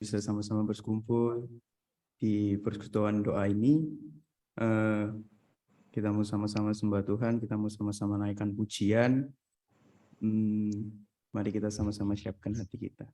bisa sama-sama berkumpul di persekutuan doa ini. Kita mau sama-sama sembah Tuhan, kita mau sama-sama naikkan pujian. Mari kita sama-sama siapkan hati kita.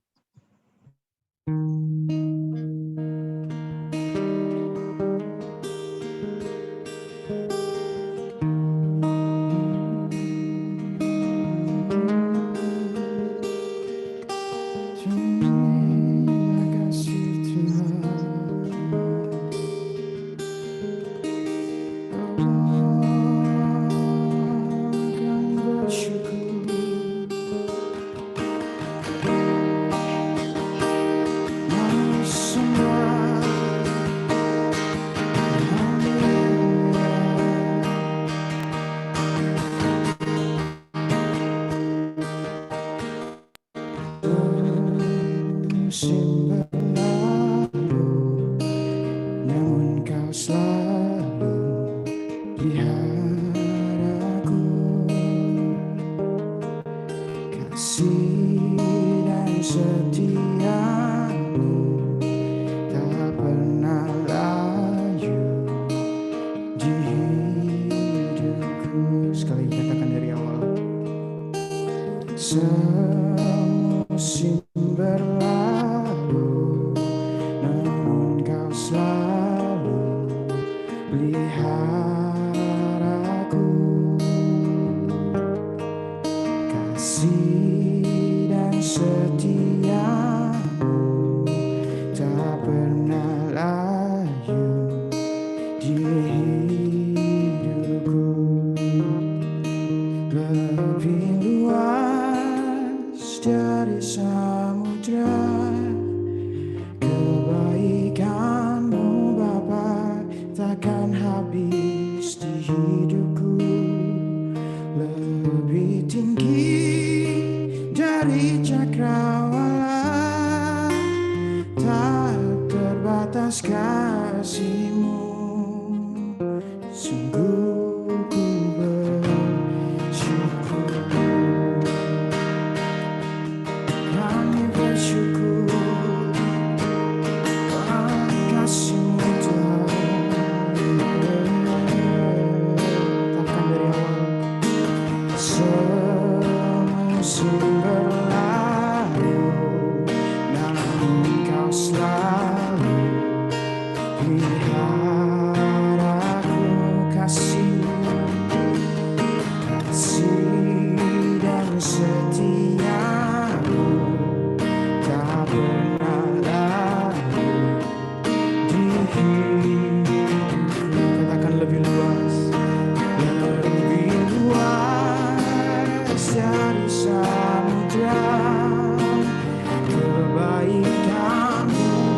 Kebaikan-Mu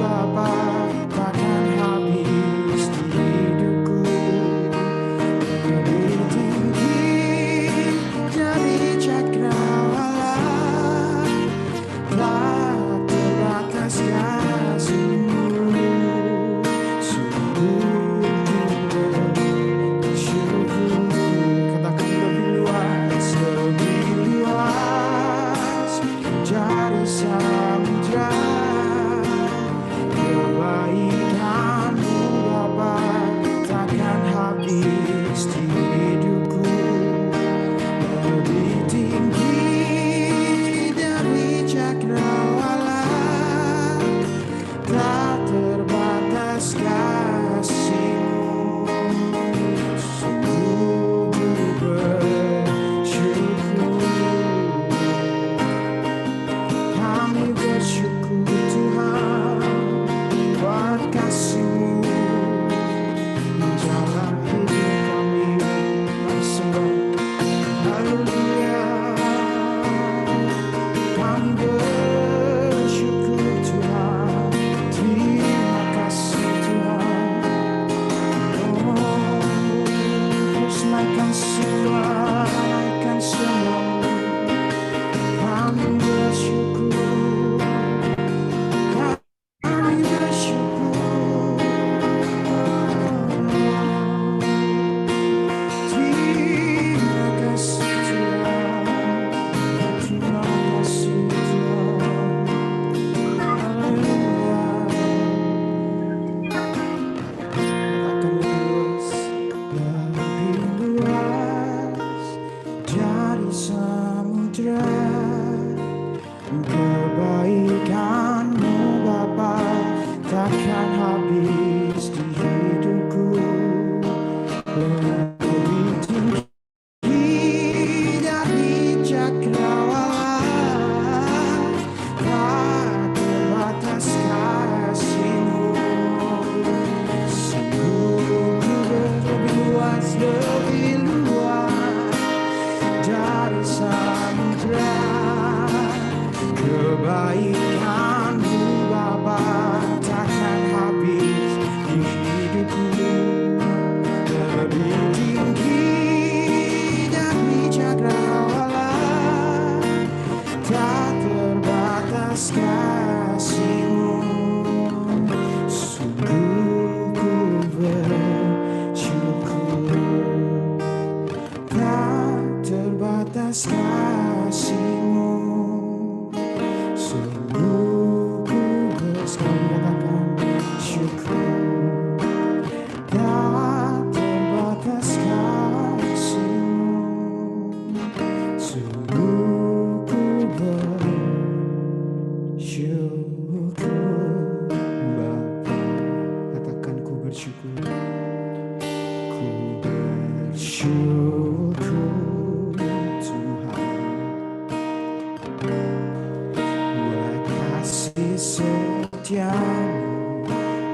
setiamu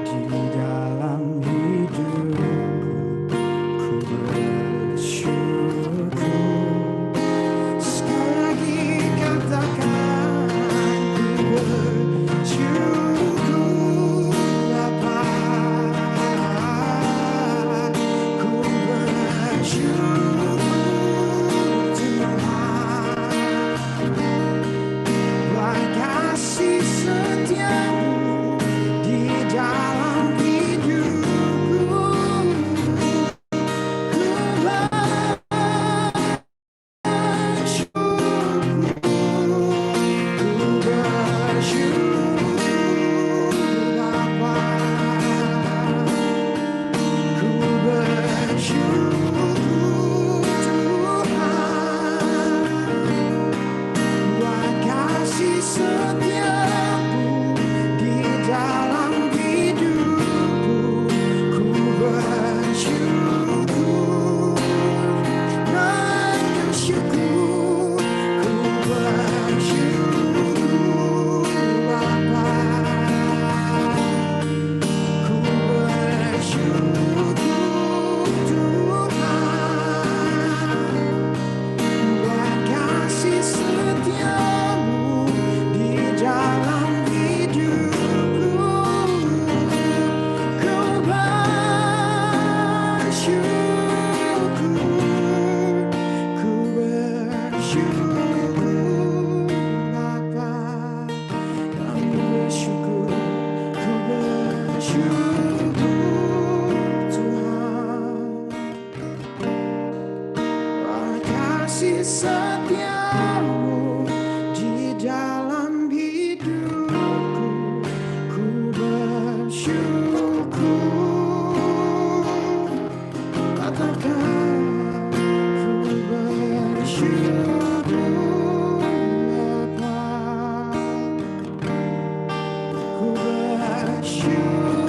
di dalam hidupku. Ku bersyukur. Sekali lagi katakan, ku bersyukur Bapa. Ku bersyukur Tuhan, buat kasih setiamu di dalam hidupku. Ku kasih setiamu di dalam hidupku. Ku bersyukur. Katakan, ku bersyukur Bapa. Ku bersyukur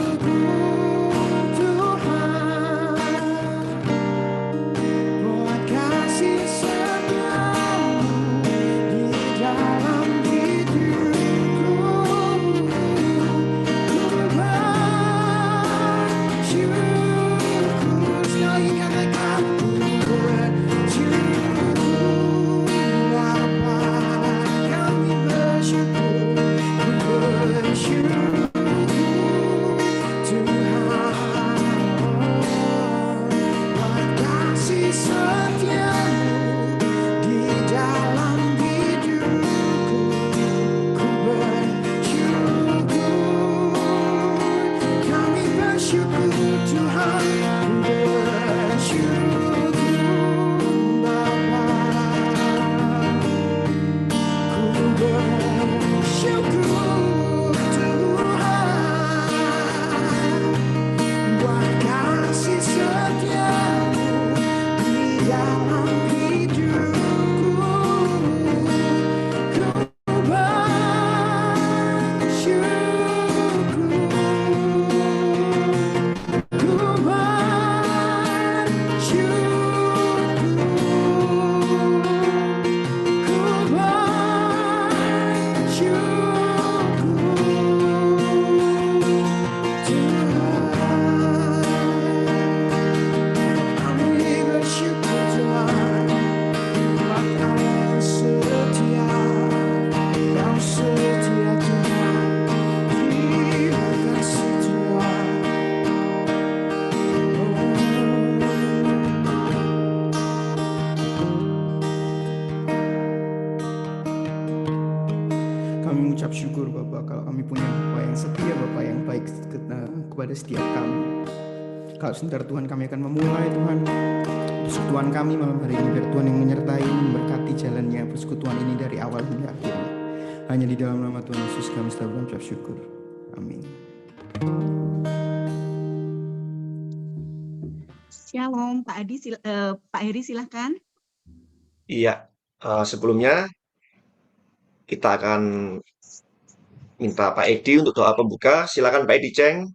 Tuhan, buat kasih setiamu di dalam hidupku. Ku bersyukur. Sekali katakan, ku bersyukur Bapa. Kami bersyukur, ku bersyukur Tuhan, buat kasih setiamu di dalam hidupku. Ku bersyukur. Kami bersyukur Tuhan, ku bersyukur Bapa. Ku bersyukur Tuhan, buat kasih setiamu di dalam hidupku. Ku bersyukur. Ku Kami mengucap syukur Bapak kalau kami punya Bapak yang setia, Bapak yang baik kepada setiap kami. Kalau sebentar Tuhan kami akan memulai Tuhan persekutuan kami malam hari ini, biar Tuhan yang menyertai memberkati jalannya persekutuan ini dari awal hingga akhirnya. Hanya di dalam nama Tuhan Yesus kami selalu mengucap syukur. Amin. Shalom, Pak Heri silahkan. Iya, sebelumnya kita akan minta Pak Edi untuk doa pembuka. Silakan Pak Edi Ceng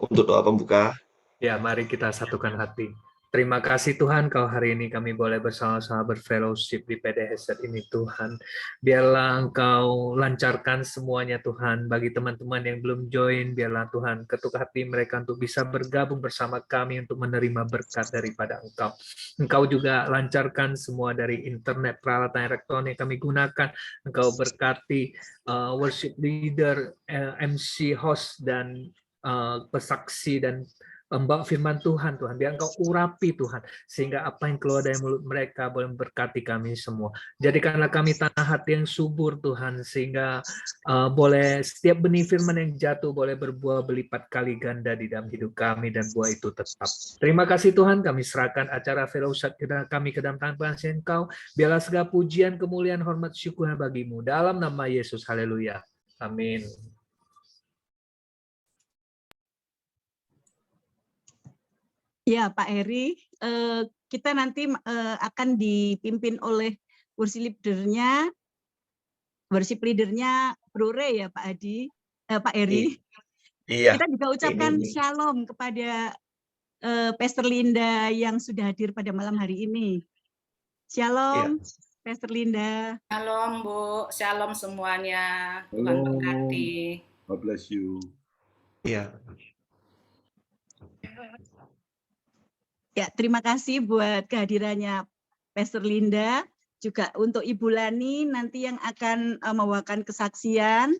untuk doa pembuka. Ya, mari kita satukan hati. Terima kasih Tuhan, kalau hari ini kami boleh bersama-sama berfellowship di PDHZ ini Tuhan. Biarlah Engkau lancarkan semuanya Tuhan. Bagi teman-teman yang belum join, biarlah Tuhan ketuk hati mereka untuk bisa bergabung bersama kami untuk menerima berkat daripada Engkau. Engkau juga lancarkan semua dari internet, peralatan elektronik kami gunakan. Engkau berkati worship leader, MC, host, dan pesaksi dan membawa firman Tuhan, Tuhan. Biar Engkau urapi, Tuhan. Sehingga apa yang keluar dari mulut mereka boleh memberkati kami semua. Jadikanlah kami tanah hati yang subur, Tuhan. Sehingga boleh setiap benih firman yang jatuh boleh berbuah berlipat kali ganda di dalam hidup kami. Dan buah itu tetap. Terima kasih Tuhan. Kami serahkan acara fellowship kami ke dalam tangan pengasih Engkau. Biarlah segala pujian, kemuliaan, hormat, syukur bagimu. Dalam nama Yesus. Haleluya. Amin. Ya, Pak Heri, kita nanti akan dipimpin oleh worship leadernya Bro Ray ya, Pak Heri. Iya. Kita juga ucapkan shalom kepada Pastor Linda yang sudah hadir pada malam hari ini. Shalom, Pastor Linda. Shalom Bu, shalom semuanya. Tuhan berkati. God bless you. Iya. Ya, terima kasih buat kehadirannya Pastor Linda, juga untuk Ibu Lani nanti yang akan membawakan kesaksian.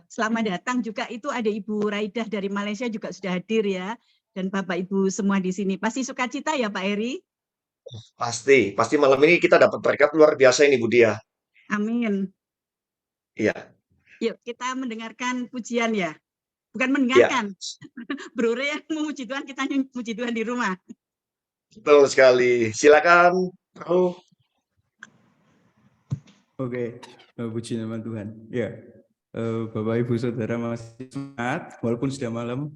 Selamat datang juga, itu ada Ibu Raidah dari Malaysia juga sudah hadir ya, dan Bapak Ibu semua di sini. Pasti sukacita ya Pak Heri? Pasti malam ini kita dapat berkat luar biasa ini Bu Dia. Amin. Iya. Yuk kita mendengarkan pujian ya. Bukan mendengarkan, Bro Ray yang memuji Tuhan, kita memuji Tuhan di rumah. Betul sekali. Silakan, Bro. Oke, puji nama Tuhan. Ya, Bapak Ibu Saudara masih semangat walaupun sudah malam.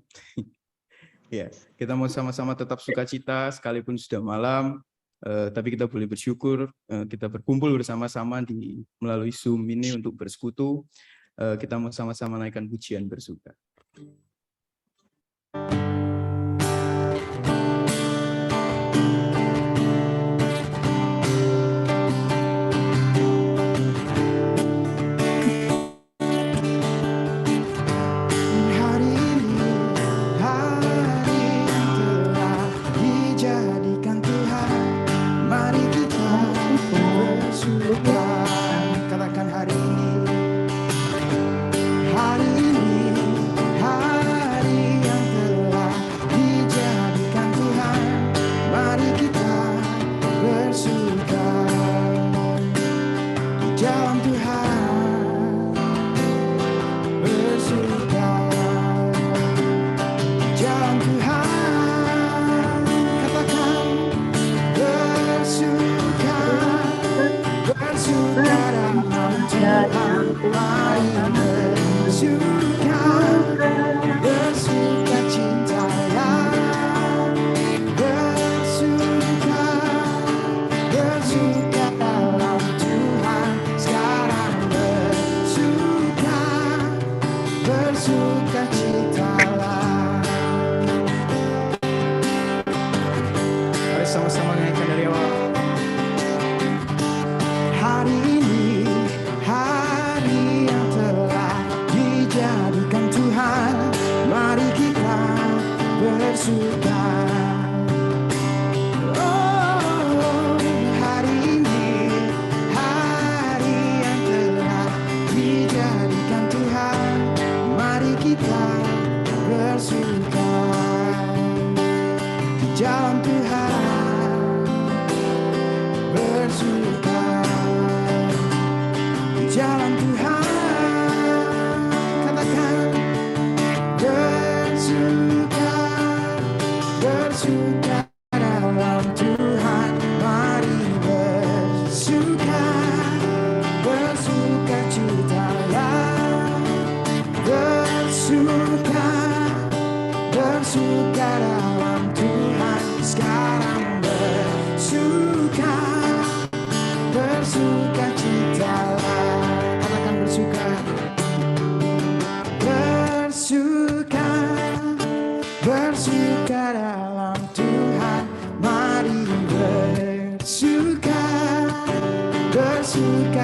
Ya, kita mau sama-sama tetap sukacita sekalipun sudah malam. Tapi kita boleh bersyukur, kita berkumpul bersama-sama melalui Zoom ini untuk bersekutu. Kita mau sama-sama naikkan pujian bersuka. Bersuka dalam Tuhan.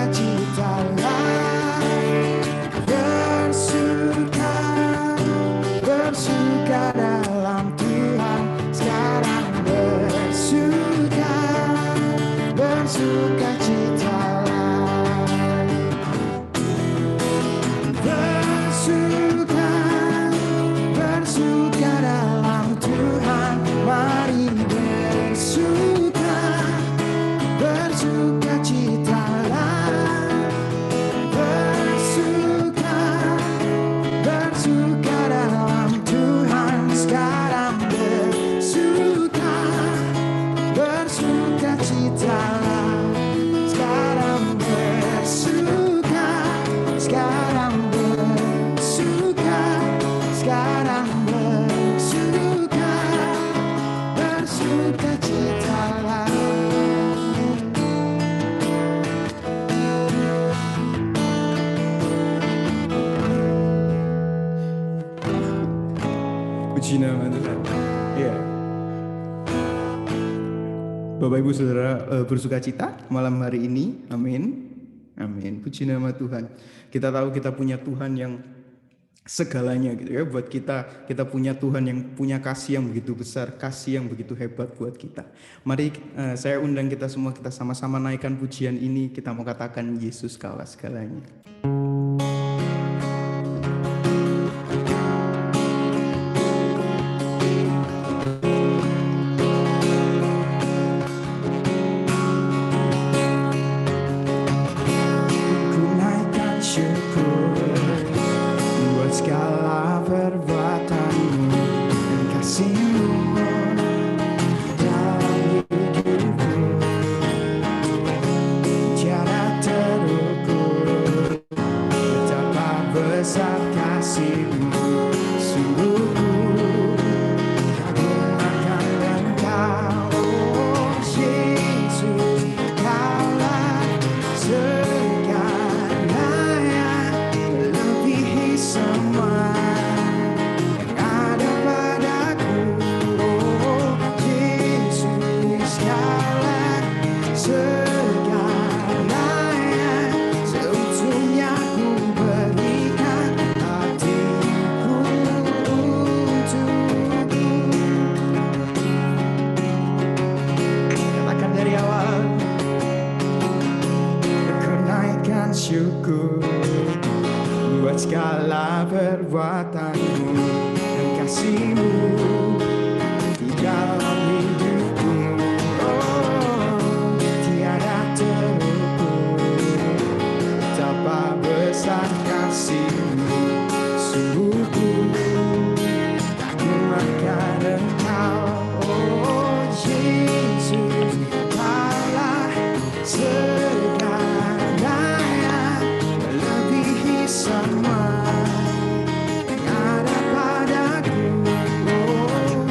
bersukacitalah, bersuka dalam Tuhan sekarang, bersukacitalah, bersuka dalam Tuhan, mari bersukacitalah, bersuka dalam Tuhan sekarang, bersukacitalah, sekarang bersuka, sekarang bersuka, sekarang bersuka, bersukacitalah. Puji nama Tuhan. Ya. Bapak Ibu Saudara bersukacita malam hari ini. Amin. Amin. Puji nama Tuhan. Kita tahu kita punya Tuhan yang segalanya gitu ya buat kita. Kita punya Tuhan yang punya kasih yang begitu besar, kasih yang begitu hebat buat kita. Mari saya undang kita semua, kita sama-sama naikkan pujian ini. Kita mau katakan Yesus kalah segalanya. Segala perbuatanmu dan kasihmu dalam hidupku tiada terukur, betapa besar kasihmu, sungguh aku akan Engkau, oh Yesus, Kaulah segalanya, melebihi semua yang ada padaku, oh Yesus, Kaulah segalanya, seutuhnya ku berikan hatiku untukmu. Katakan dari awal, ku naikkan syukur buat segala perbuatanmu dan kasihmu di dalam hidupku, oh tiada terukur, betapa besar kasihmu, sungguh aku makan Engkau, oh Yesus, Kaulah segalanya, melebihi semua yang ada padaku, oh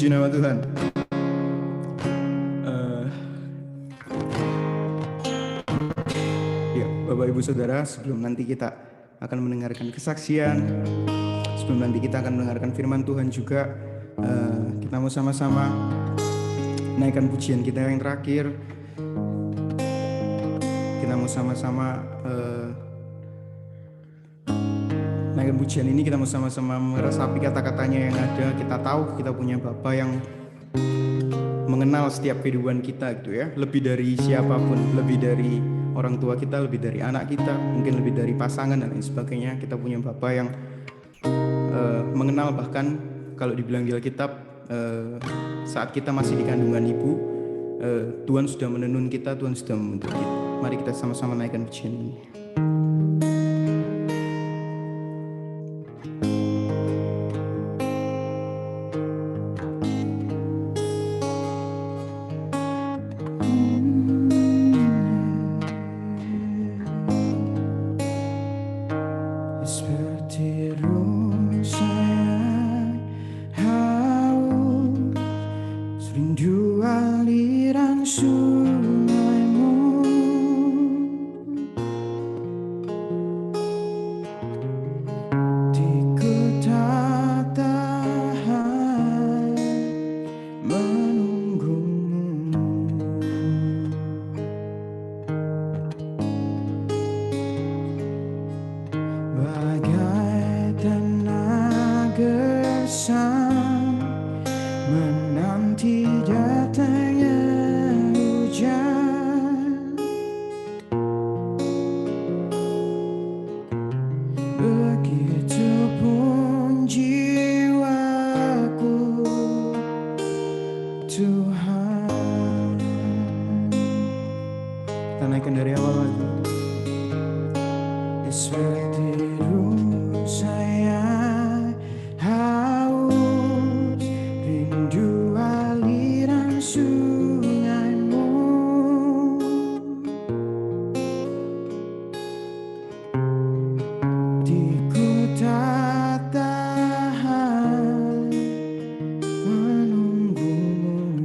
Puji nama Tuhan. Eh, ya, Bapak Ibu Saudara, sebelum nanti kita akan mendengarkan kesaksian, sebelum nanti kita akan mendengarkan firman Tuhan juga, kita mau sama-sama naikkan pujian kita yang terakhir. Kita mau sama-sama naikkan pujian ini, kita mau sama-sama meresapi kata-katanya yang ada. Kita tahu kita punya Bapa yang mengenal setiap kehidupan kita gitu ya, lebih dari siapapun, lebih dari orang tua kita, lebih dari anak kita, mungkin lebih dari pasangan dan lain sebagainya. Kita punya Bapa yang mengenal, bahkan kalau dibilang di Alkitab, saat kita masih di kandungan ibu, Tuhan sudah menenun kita, Tuhan sudah membentuk kita. Mari kita sama-sama naikkan pujian ini. Seperti rusa yang haus, rindu aliran sungaimu. Hatiku tak tahan menunggumu. Bagai tanah gersang menanti datangnya hujan, begitupun jiwaku, Tuhan. Kita naikkan dari awal lagi. Seperti rusa yang haus, rindu aliran sungaimu. Hatiku tak tahan menunggumu.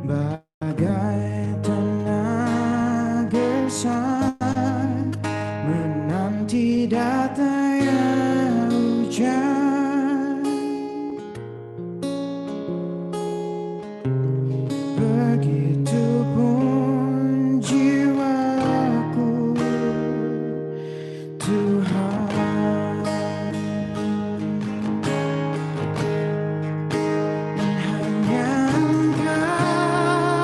Bagai tanah gersang menanti datangnya hujan, begitupun jiwaku, Tuhan. Hanya Engkau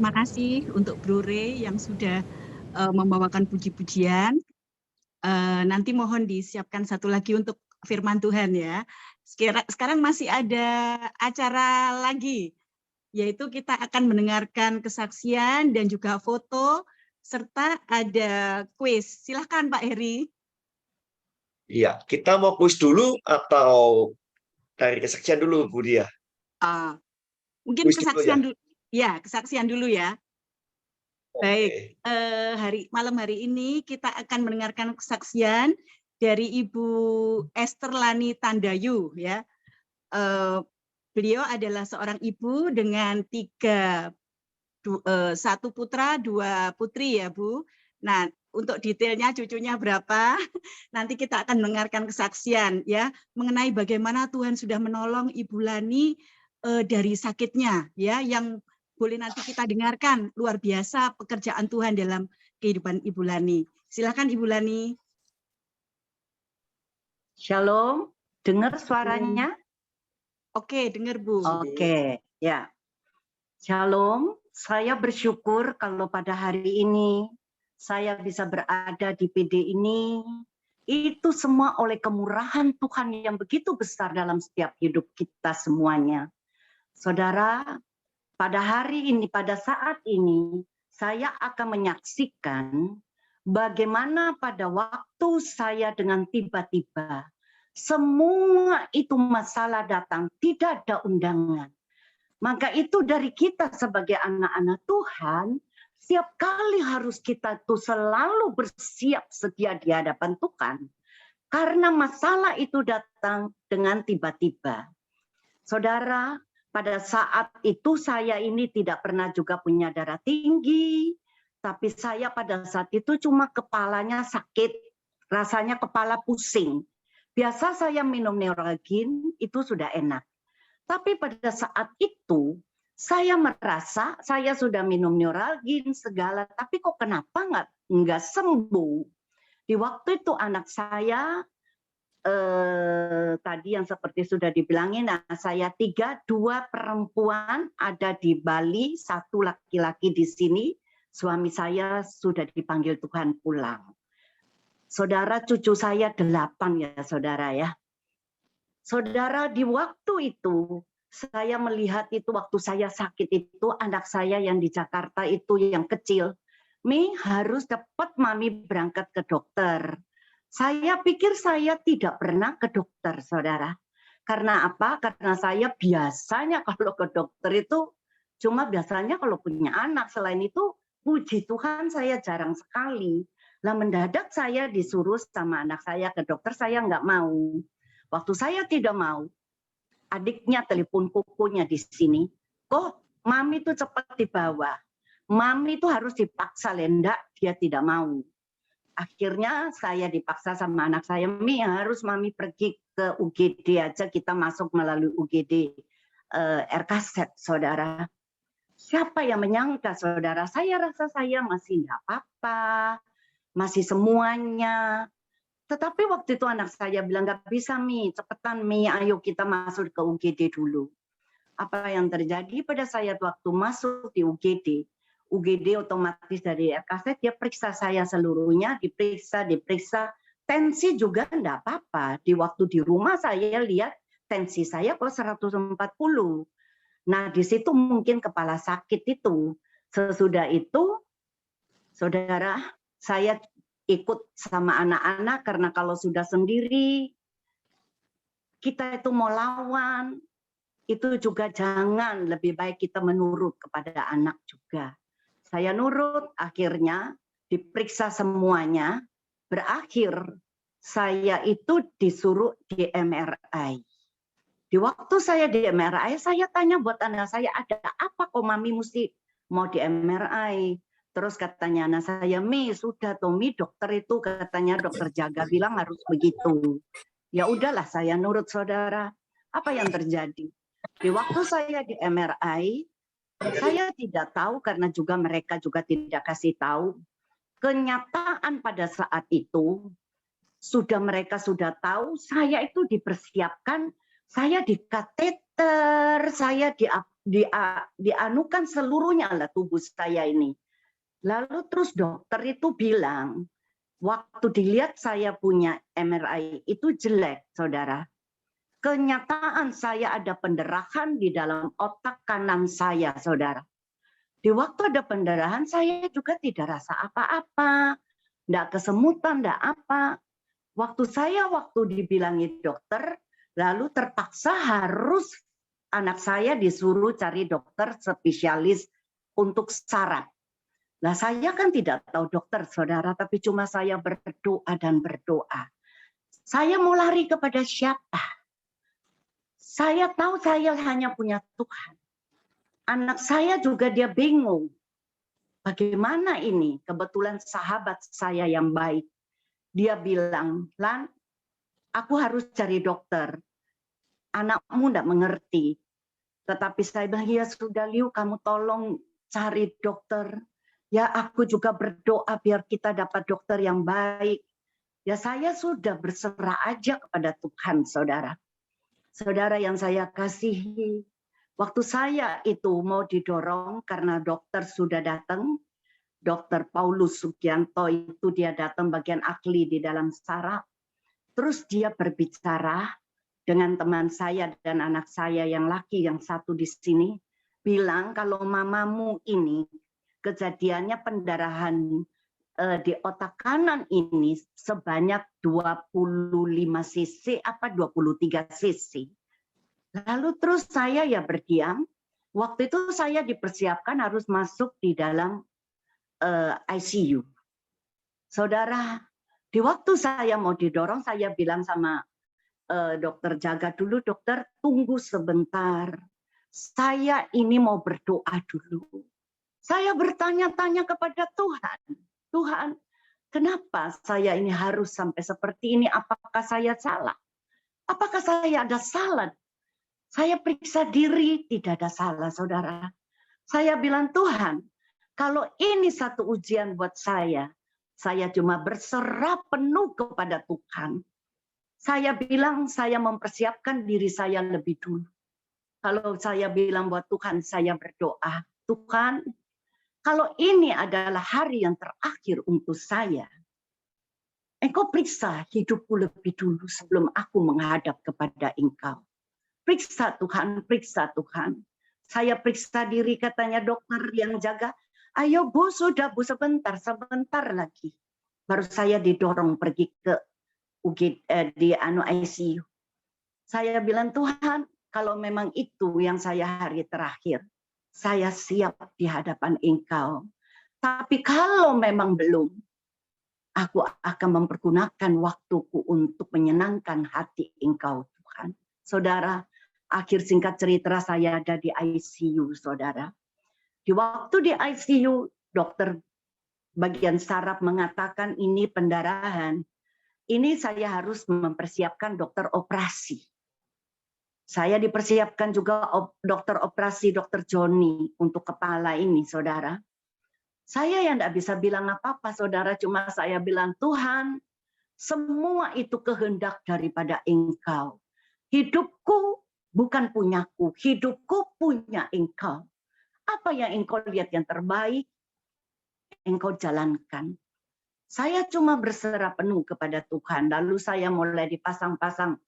terima kasih untuk Bro Ray yang sudah membawakan puji-pujian. Nanti mohon disiapkan satu lagi untuk firman Tuhan ya. Sekarang masih ada acara lagi, yaitu kita akan mendengarkan kesaksian dan juga foto, serta ada kuis. Silahkan Pak Heri. Iya, kita mau kuis dulu atau dari kesaksian dulu, Bu Dia? Mungkin Kuis dulu kesaksian dulu. Ya, kesaksian dulu ya. Baik, Oke. malam hari ini kita akan mendengarkan kesaksian dari Ibu Esther Lani Tandayu ya. Beliau adalah seorang ibu dengan satu putra, 2 putri ya Bu. Nah, untuk detailnya cucunya berapa, nanti kita akan mendengarkan kesaksian ya mengenai bagaimana Tuhan sudah menolong Ibu Lani dari sakitnya ya, yang boleh nanti kita dengarkan luar biasa pekerjaan Tuhan dalam kehidupan Ibu Lani. Silakan Ibu Lani. Shalom, dengar suaranya? Oke, dengar Bu. Oke, ya. Shalom, saya bersyukur kalau pada hari ini saya bisa berada di PD ini. Itu semua oleh kemurahan Tuhan yang begitu besar dalam setiap hidup kita semuanya. Saudara, pada hari ini, pada saat ini, saya akan menyaksikan bagaimana pada waktu saya dengan tiba-tiba, semua itu masalah datang, tidak ada undangan. Maka itu dari kita sebagai anak-anak Tuhan, setiap kali harus kita tuh selalu bersiap sedia di hadapan Tuhan. Karena masalah itu datang dengan tiba-tiba. Saudara, pada saat itu saya ini tidak pernah juga punya darah tinggi, tapi saya pada saat itu cuma kepalanya sakit, rasanya kepala pusing. Biasa saya minum Neuralgin, itu sudah enak. Tapi pada saat itu, saya merasa saya sudah minum Neuralgin segala, tapi kok kenapa nggak sembuh? Di waktu itu anak saya, tadi yang seperti sudah dibilangin, nah saya 3, 2 perempuan ada di Bali, 1 laki-laki di sini, suami saya sudah dipanggil Tuhan pulang. Saudara, cucu saya 8 ya saudara ya. Saudara, di waktu itu, saya melihat itu waktu saya sakit itu, anak saya yang di Jakarta itu yang kecil, Mi harus cepat mami berangkat ke dokter. Saya pikir saya tidak pernah ke dokter, saudara. Karena apa? Karena saya biasanya kalau ke dokter itu cuma biasanya kalau punya anak. Selain itu, puji Tuhan saya jarang sekali. Lah mendadak saya disuruh sama anak saya ke dokter, saya nggak mau. Waktu saya tidak mau, adiknya telepon kukunya di sini, kok mami itu cepat dibawa. Mami itu harus dipaksa, Lenda, dia tidak mau. Akhirnya saya dipaksa sama anak saya, Mi harus mami pergi ke UGD aja, kita masuk melalui UGD RKZ, saudara. Siapa yang menyangka, saudara? Saya rasa saya masih enggak apa-apa, masih semuanya. Tetapi waktu itu anak saya bilang, nggak bisa Mi, cepetan Mi, ayo kita masuk ke UGD dulu. Apa yang terjadi pada saya waktu masuk di UGD otomatis dari RKZ, dia periksa saya seluruhnya, diperiksa, tensi juga enggak apa-apa. Di waktu di rumah saya lihat tensi saya kok 140. Nah, di situ mungkin kepala sakit itu. Sesudah itu, saudara, saya ikut sama anak-anak karena kalau sudah sendiri, kita itu mau lawan, itu juga jangan, lebih baik kita menurut kepada anak juga. Saya nurut, akhirnya diperiksa semuanya, berakhir saya itu disuruh di MRI. Di waktu saya di MRI, saya tanya buat anak saya, ada apa kok mami mesti mau di MRI? Terus katanya anak saya, Mi, sudah Tommy dokter itu katanya dokter jaga bilang harus begitu. Ya udahlah saya nurut saudara. Apa yang terjadi? Di waktu saya di MRI, saya tidak tahu karena juga mereka juga tidak kasih tahu. Kenyataan pada saat itu mereka sudah tahu saya itu dipersiapkan, saya di kateter, saya dianukan seluruhnya lah tubuh saya ini. Lalu terus dokter itu bilang, waktu dilihat saya punya MRI itu jelek, saudara. Kenyataan saya ada pendarahan di dalam otak kanan saya, saudara. Di waktu ada pendarahan saya juga tidak rasa apa-apa, tidak kesemutan, tidak apa. Waktu dibilangi dokter, lalu terpaksa harus anak saya disuruh cari dokter spesialis untuk saraf. Nah, saya kan tidak tahu dokter, saudara, tapi cuma saya berdoa dan berdoa. Saya mau lari kepada siapa? Saya tahu saya hanya punya Tuhan. Anak saya juga dia bingung. Bagaimana ini? Kebetulan sahabat saya yang baik. Dia bilang, Lan, aku harus cari dokter. Anakmu tidak mengerti. Tetapi saya bilang, ya sudah Liu, kamu tolong cari dokter. Ya aku juga berdoa biar kita dapat dokter yang baik. Ya saya sudah berserah aja kepada Tuhan, saudara. Saudara yang saya kasihi, waktu saya itu mau didorong karena dokter sudah datang, Dokter Paulus Sugianto itu dia datang bagian ahli di dalam saraf. Terus dia berbicara dengan teman saya dan anak saya yang laki yang satu di sini, bilang kalau mamamu ini kejadiannya pendarahan di otak kanan ini sebanyak 25 cc apa 23 cc. Lalu terus saya ya berdiam. Waktu itu saya dipersiapkan harus masuk di dalam ICU. Saudara, di waktu saya mau didorong, saya bilang sama dokter, jaga dulu dokter, tunggu sebentar. Saya ini mau berdoa dulu. Saya bertanya-tanya kepada Tuhan. Tuhan, kenapa saya ini harus sampai seperti ini? Apakah saya salah? Apakah saya ada salah? Saya periksa diri, tidak ada salah, saudara. Saya bilang, Tuhan, kalau ini satu ujian buat saya cuma berserah penuh kepada Tuhan. Saya bilang, saya mempersiapkan diri saya lebih dulu. Kalau saya bilang buat Tuhan, saya berdoa, Tuhan, kalau ini adalah hari yang terakhir untuk saya, Engkau periksa hidupku lebih dulu sebelum aku menghadap kepada Engkau. Periksa Tuhan, periksa Tuhan. Saya periksa diri, katanya dokter yang jaga, ayo Bu, sudah Bu, sebentar lagi. Baru saya didorong pergi ke di ICU. Saya bilang, Tuhan, kalau memang itu yang saya hari terakhir, saya siap di hadapan Engkau. Tapi kalau memang belum, aku akan mempergunakan waktuku untuk menyenangkan hati Engkau, Tuhan. Saudara, akhir singkat cerita saya ada di ICU, saudara. Di waktu di ICU, dokter bagian saraf mengatakan ini pendarahan. Ini saya harus mempersiapkan dokter operasi. Saya dipersiapkan juga dokter operasi, dokter Joni untuk kepala ini, saudara. Saya yang tidak bisa bilang apa-apa, saudara. Cuma saya bilang, Tuhan, semua itu kehendak daripada Engkau. Hidupku bukan punyaku, hidupku punya Engkau. Apa yang Engkau lihat yang terbaik, Engkau jalankan. Saya cuma berserah penuh kepada Tuhan. Lalu saya mulai dipasang-pasang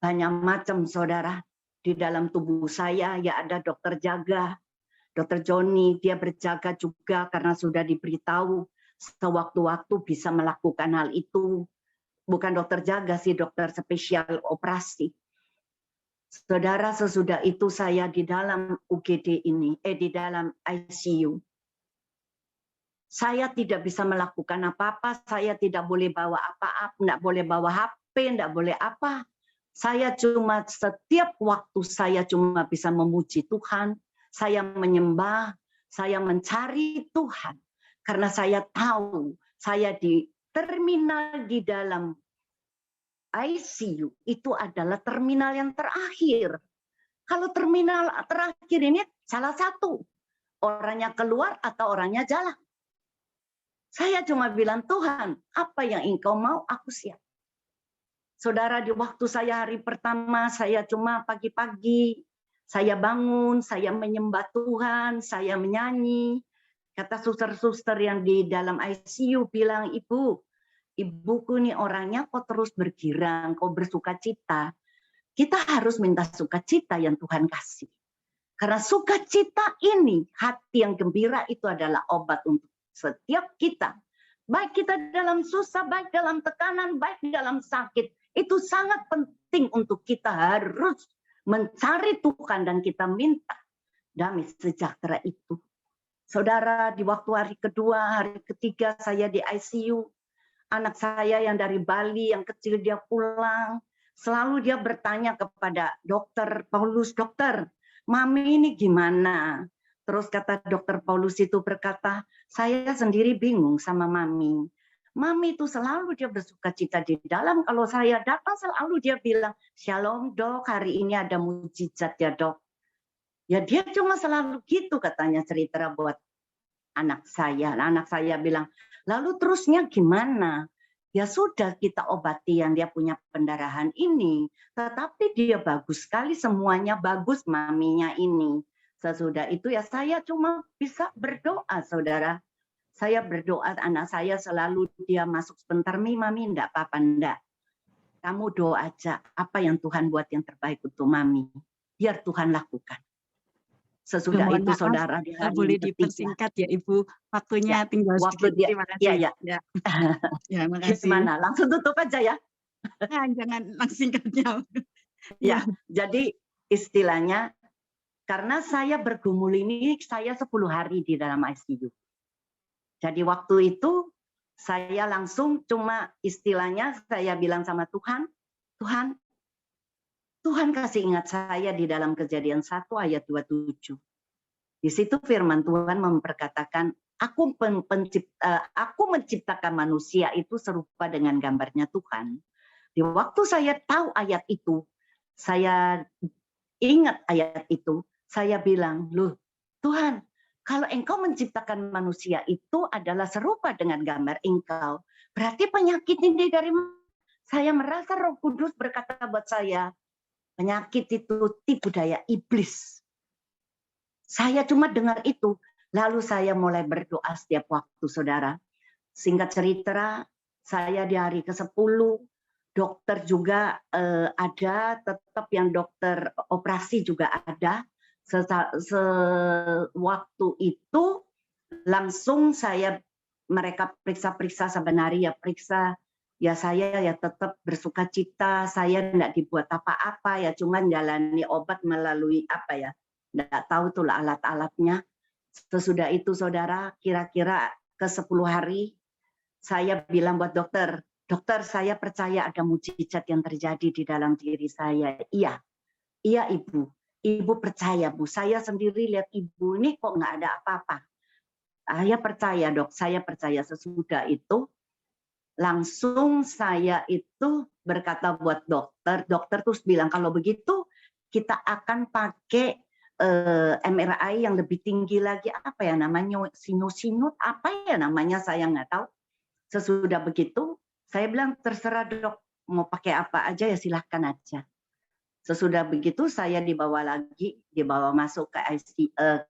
banyak macam, saudara. Di dalam tubuh saya, ya ada dokter jaga. Dokter Joni, dia berjaga juga karena sudah diberitahu sewaktu-waktu bisa melakukan hal itu. Bukan dokter jaga sih, dokter spesial operasi. Saudara, sesudah itu saya di dalam UGD ini, di dalam ICU. Saya tidak bisa melakukan apa-apa, saya tidak boleh bawa apa-apa, tidak boleh bawa HP, tidak boleh apa. Saya cuma setiap waktu saya cuma bisa memuji Tuhan, saya menyembah, saya mencari Tuhan. Karena saya tahu saya di terminal di dalam ICU itu adalah terminal yang terakhir. Kalau terminal terakhir ini salah satu, orangnya keluar atau orangnya jalan. Saya cuma bilang, Tuhan, apa yang Engkau mau, aku siap. Saudara, di waktu saya hari pertama, saya cuma pagi-pagi, Saya bangun, saya menyembah Tuhan, saya menyanyi. Kata suster-suster yang di dalam ICU bilang, ibuku nih orangnya kok terus bergirang, kok bersukacita. Kita harus minta sukacita yang Tuhan kasih. Karena sukacita ini, hati yang gembira itu adalah obat untuk setiap kita. Baik kita dalam susah, baik dalam tekanan, baik dalam sakit. Itu sangat penting untuk kita harus mencari Tuhan dan kita minta damai sejahtera itu. Saudara, di waktu hari kedua, hari ketiga saya di ICU, anak saya yang dari Bali, yang kecil dia pulang, selalu dia bertanya kepada dokter Paulus, dokter, mami ini gimana? Terus kata dokter Paulus itu berkata, saya sendiri bingung sama mami. Mami itu selalu dia bersukacita di dalam. Kalau saya datang selalu dia bilang, Shalom dok, hari ini ada mujizat ya dok. Ya dia cuma selalu gitu katanya cerita buat anak saya. Anak saya bilang, lalu terusnya gimana? Ya sudah kita obati yang dia punya pendarahan ini. Tetapi dia bagus sekali, semuanya bagus maminya ini. Sesudah itu ya saya cuma bisa berdoa saudara. Saya berdoa, anak saya selalu dia masuk sebentar, mami enggak apa-apa, enggak. Kamu doa aja, apa yang Tuhan buat yang terbaik untuk mami. Biar Tuhan lakukan. Sesudah Mohon itu maaf, saudara di hari boleh ketiga. dipersingkat ya Ibu, waktunya Ya, tinggal waktu sedikit. dia, Terima kasih. ya. Ya, makasih. Gimana? Langsung tutup aja ya. Nah, jangan langsung singkatnya. Ya, jadi istilahnya, karena saya bergumul ini, saya 10 hari di dalam ICU. Jadi waktu itu saya langsung cuma istilahnya saya bilang sama Tuhan, Tuhan kasih ingat saya di dalam Kejadian 1 ayat 27. Di situ firman Tuhan memperkatakan, aku menciptakan manusia itu serupa dengan gambarnya Tuhan. Di waktu saya tahu ayat itu, saya ingat ayat itu, saya bilang, loh Tuhan, kalau engkau menciptakan manusia itu adalah serupa dengan gambar engkau, berarti penyakit ini dari mana? Saya merasa Roh Kudus berkata buat saya, penyakit itu tipu daya iblis. Saya cuma dengar itu, lalu saya mulai berdoa setiap waktu, saudara. Singkat cerita, saya di hari ke-10, dokter juga ada, tetap yang dokter operasi juga ada. Sewaktu itu langsung mereka periksa-periksa sebenarnya periksa ya saya ya tetap bersukacita, saya enggak dibuat apa-apa ya cuman jalani obat melalui apa ya enggak tahu tuh alat-alatnya. Sesudah itu saudara kira-kira ke-10 hari saya bilang buat dokter saya percaya ada mujizat yang terjadi di dalam diri saya. Iya Ibu percaya, Bu. Saya sendiri lihat Ibu ini kok nggak ada apa-apa. Saya percaya, dok. Saya percaya. Sesudah itu, langsung saya itu berkata buat dokter. Dokter terus bilang, kalau begitu kita akan pakai MRI yang lebih tinggi lagi. Apa ya namanya? Sinus, apa ya namanya? Saya nggak tahu. Sesudah begitu, saya bilang, terserah dok. Mau pakai apa aja ya silahkan aja. Sesudah begitu saya dibawa masuk ke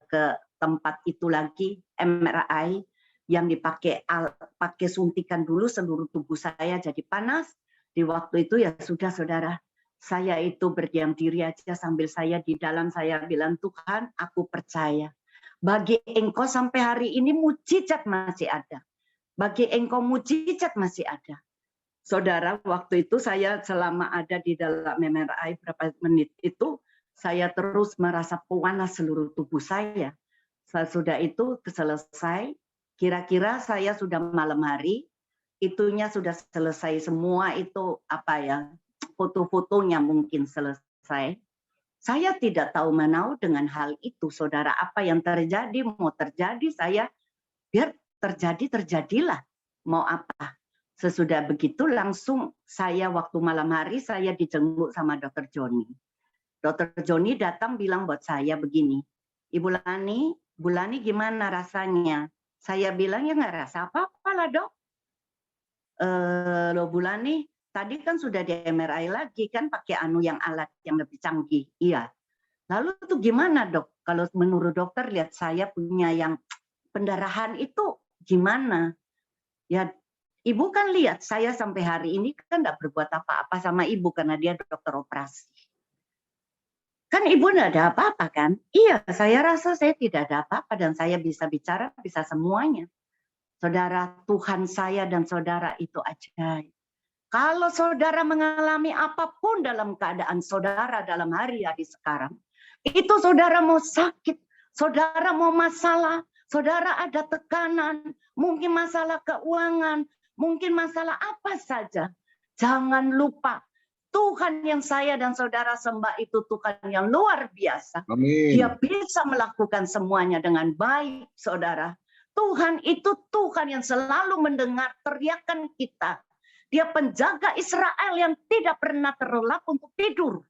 ke tempat itu lagi MRI yang pakai suntikan dulu seluruh tubuh saya jadi panas. Di waktu itu ya sudah saudara, saya itu berdiam diri aja sambil saya di dalam saya bilang Tuhan, aku percaya. Bagi engkau sampai hari ini mujizat masih ada. Bagi engkau mujizat masih ada. Saudara, waktu itu saya selama ada di dalam MRI berapa menit itu, saya terus merasa panas seluruh tubuh saya. Sesudah itu selesai, kira-kira saya sudah malam hari, itunya sudah selesai semua itu apa ya, foto-fotonya mungkin selesai. Saya tidak tahu menau dengan hal itu, saudara. Apa yang terjadi, mau terjadi, saya biar terjadilah. Mau apa? Sesudah begitu langsung saya waktu malam hari saya dijenguk sama Dr. Joni. Dr. Joni datang bilang buat saya begini, Bu Lani gimana rasanya? Saya bilang ya nggak rasa apa-apa lah dok. Loh Bu Lani, tadi kan sudah di MRI lagi kan pakai yang alat yang lebih canggih. Iya. Lalu itu gimana dok? Kalau menurut dokter lihat saya punya yang pendarahan itu gimana? Ya ibu kan lihat saya sampai hari ini kan nggak berbuat apa-apa sama ibu karena dia dokter operasi. Kan ibu nggak ada apa-apa kan? Iya, saya rasa saya tidak ada apa-apa dan saya bisa bicara, bisa semuanya. Saudara, Tuhan saya dan saudara itu ajaib. Kalau saudara mengalami apapun dalam keadaan saudara dalam hari-hari sekarang, itu saudara mau sakit, saudara mau masalah, saudara ada tekanan, mungkin masalah keuangan, mungkin masalah apa saja. Jangan lupa, Tuhan yang saya dan saudara sembah itu Tuhan yang luar biasa. Amin. Dia bisa melakukan semuanya dengan baik, saudara. Tuhan itu Tuhan yang selalu mendengar teriakan kita. Dia penjaga Israel yang tidak pernah terlelap untuk tidur.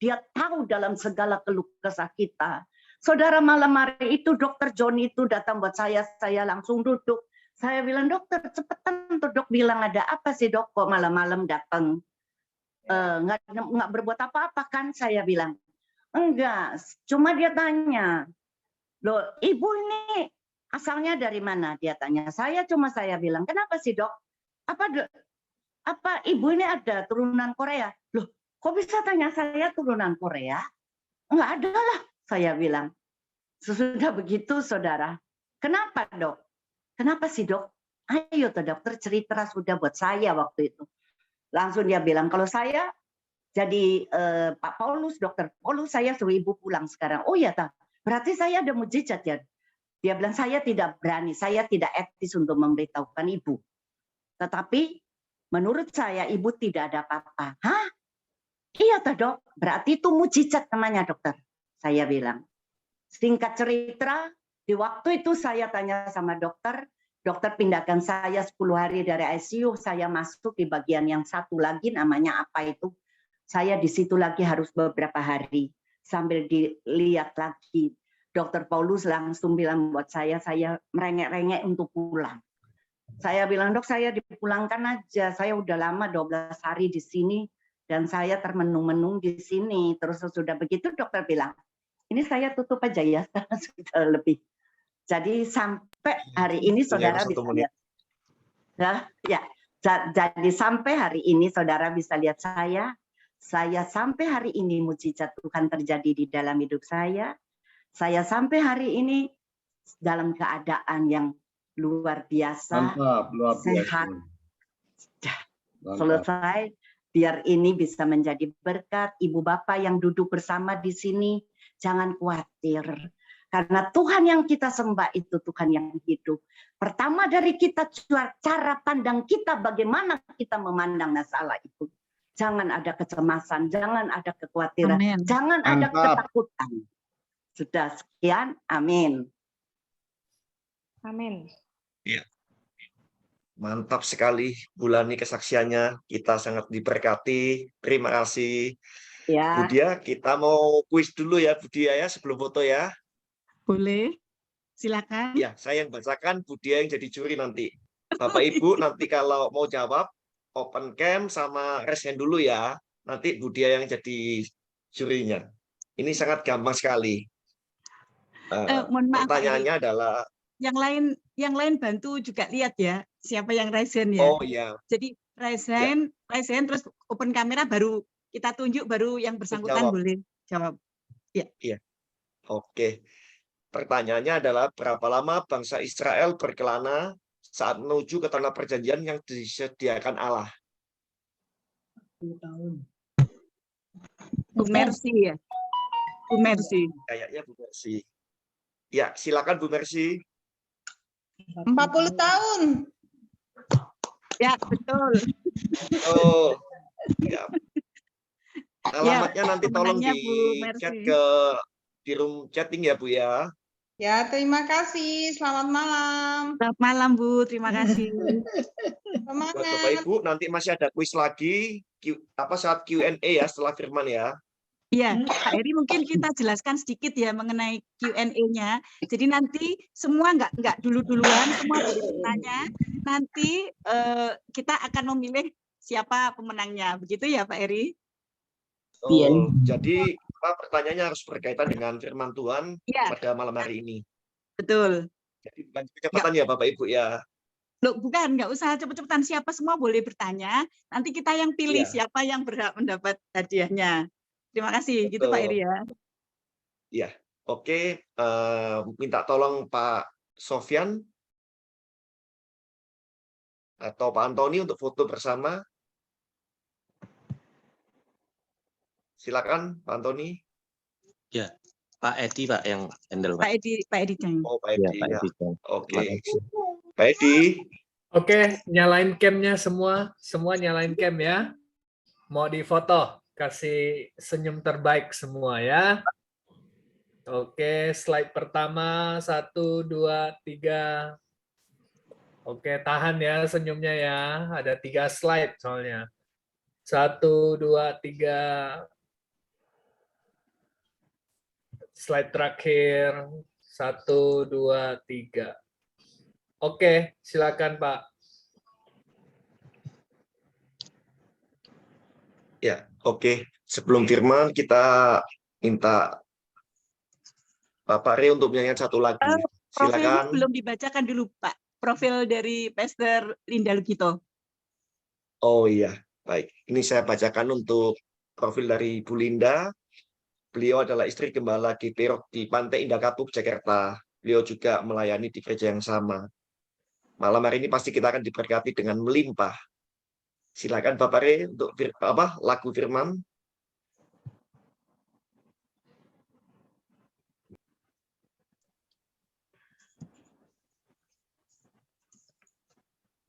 Dia tahu dalam segala keluh kesah kita. Saudara, malam hari itu dokter John itu datang buat saya langsung duduk. Saya bilang, dokter cepetan tuh dok bilang ada apa sih dok kok malam-malam datang. Nggak berbuat apa-apa kan, saya bilang. Enggak, cuma dia tanya, loh ibu ini asalnya dari mana? Dia tanya, saya bilang, kenapa sih dok? Apa ibu ini ada turunan Korea? Loh, kok bisa tanya saya turunan Korea? Enggak ada lah, saya bilang. Sesudah begitu saudara, kenapa dok? Kenapa sih dok? Ayo tuh dokter cerita sudah buat saya waktu itu. Langsung dia bilang, kalau saya jadi Pak Paulus, dokter Paulus, saya suruh ibu pulang sekarang. Oh ya, berarti saya ada mujizat ya. Dia bilang, saya tidak berani, saya tidak etis untuk memberitahukan ibu. Tetapi menurut saya, ibu tidak ada apa-apa. Hah? Iya dok, berarti itu mujizat namanya dokter. Saya bilang. Singkat cerita, di waktu itu saya tanya sama dokter, dokter pindahkan saya 10 hari dari ICU, saya masuk di bagian yang satu lagi, namanya apa itu. Saya di situ lagi harus beberapa hari, sambil dilihat lagi. Dokter Paulus langsung bilang buat saya merengek-rengek untuk pulang. Saya bilang, dok saya dipulangkan aja, saya udah lama 12 hari di sini, dan saya termenung-menung di sini. Terus sudah begitu dokter bilang, ini saya tutup aja ya, sudah lebih. Jadi sampai hari ini saudara bisa lihat. Ya, jadi sampai hari ini saudara bisa lihat saya sampai hari ini mujizat Tuhan terjadi di dalam hidup saya. Saya sampai hari ini dalam keadaan yang luar biasa, Mantap, luar biasa. sehat, selesai. Biar ini bisa menjadi berkat. Ibu bapak yang duduk bersama di sini, jangan khawatir. Karena Tuhan yang kita sembah itu Tuhan yang hidup. Pertama dari kita, cara pandang kita bagaimana kita memandang masalah itu. Jangan ada kecemasan, jangan ada kekhawatiran, Amen. jangan ada ketakutan. Sudah sekian, amin. Amin. Ya. Mantap sekali Bulani kesaksiannya. Kita sangat diberkati. Terima kasih. Ya. Bu Dia, kita mau kuis dulu ya Bu Dia ya sebelum foto ya. Boleh, silakan. Ya, saya yang bacakan, Bu Dia yang jadi juri nanti. Bapak Ibu nanti kalau mau jawab open cam sama raise hand dulu ya. Nanti Bu Dia yang jadi jurinya. Ini sangat gampang sekali. Mohon maaf, Pak Pertanyaannya adalah yang lain bantu juga lihat ya siapa yang raise hand ya. oh iya. Jadi raise hand terus open kamera baru kita tunjuk baru yang bersangkutan Jawab. boleh jawab. Oke. Pertanyaannya adalah berapa lama bangsa Israel berkelana saat menuju ke tanah perjanjian yang disediakan Allah? 10 tahun. Bu Mercy ya. Bu Mercy. Kayaknya Bu Mercy. Ya, silakan Bu Mercy. 40 tahun. Ya, betul. Oh, ya. Alamatnya nanti tolong pemenangnya di Bu Mercy. chat di room chatting ya Bu ya. Ya, terima kasih. Selamat malam. Selamat malam Bu, terima kasih. Buat Bapak Semangat. Ibu nanti masih ada kuis lagi saat Q&A ya setelah firman ya. Iya, Pak Heri mungkin kita jelaskan sedikit ya mengenai Q&A-nya. Jadi nanti semua nggak duluan, semua boleh bertanya. Nanti kita akan memilih siapa pemenangnya. Begitu ya Pak Heri? Oh, jadi pertanyaannya harus berkaitan dengan firman Tuhan Ya, pada malam hari ini. betul. Jadi bukan kecepatan ya Bapak Ibu ya. Loh, bukan, nggak usah cepet-cepetan. Siapa semua boleh bertanya. Nanti kita yang pilih Iya. siapa yang berhak mendapat hadiahnya. Terima kasih. Gitu Pak Betul. Iri ya. Iya. Oke, minta tolong Pak Sofyan atau Pak Antoni untuk foto bersama. Silakan Pak Antoni. Ya, Pak Edi Pak yang handle Pak. Pak Edi Dang. Oh, Pak Ya, Edi Pak ya. Edi. Terima Oke. kasih. Pak Edi. Oke, nyalain cam-nya semua. Semua nyalain cam ya. Mau difoto, kasih senyum terbaik semua ya. Oke, slide pertama, 1, 2, 3. Oke, tahan ya senyumnya ya. Ada 3 slide soalnya. 1, 2, 3. Slide terakhir. 1, 2, 3. Oke, silakan Pak. Ya, oke. Sebelum firman kita minta Bapak Re untuk menyanyikan satu lagu. Profilnya Silakan. belum dibacakan dulu Pak. Profil dari Pastor Linda Lugito. Oh iya, baik. Ini saya bacakan untuk profil dari Bu Linda. Beliau adalah istri gembala di Pantai Indah Kapuk, Jakarta. Beliau juga melayani di gereja yang sama. Malam hari ini pasti kita akan diberkati dengan melimpah. Silakan Bapak Re untuk lagu firman.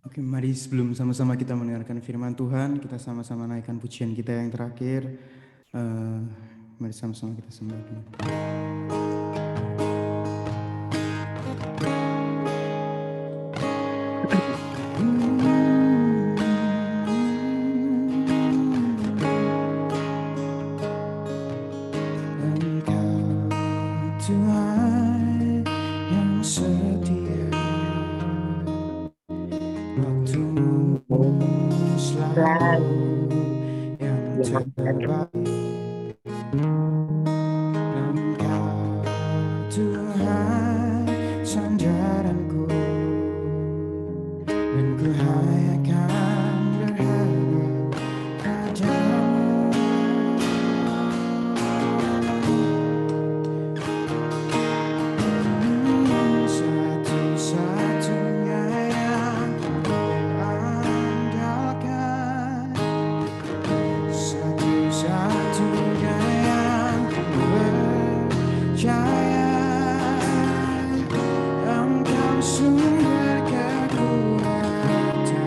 Oke, mari sebelum sama-sama kita mendengarkan firman Tuhan, kita sama-sama naikkan pujian kita yang terakhir. Mari sama-sama kita sembah dulu. Engkau Tuhan yang setia, waktumu selalu yang terbaik. Engkau Tuhan sandaranku, dan ku hanya akan berharap padamu. Satu-satunya yang ku andalkan, satu-satunya yang ku percaya. Engkau sumber kekuatan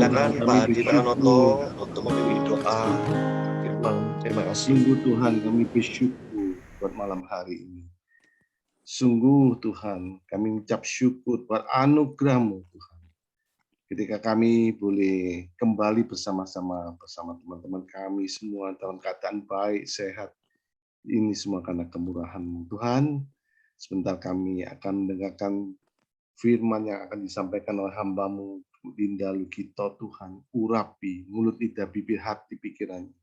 Silakan Tuhan, Pak kami Adi Pranoto bersyukur. untuk memimpin doa firman. Terima kasih. Sungguh Tuhan, kami bersyukur buat malam hari ini. Sungguh Tuhan, kami mengucap syukur buat anugerah-Mu Tuhan. Ketika kami boleh kembali bersama-sama bersama teman-teman kami semua dalam keadaan baik, sehat. Ini semua karena kemurahan-Mu Tuhan. Sebentar kami akan mendengarkan firman yang akan disampaikan oleh hamba-Mu, Linda Lukito Tuhan. Urapi mulut, lidah, bibir, hati, pikirannya.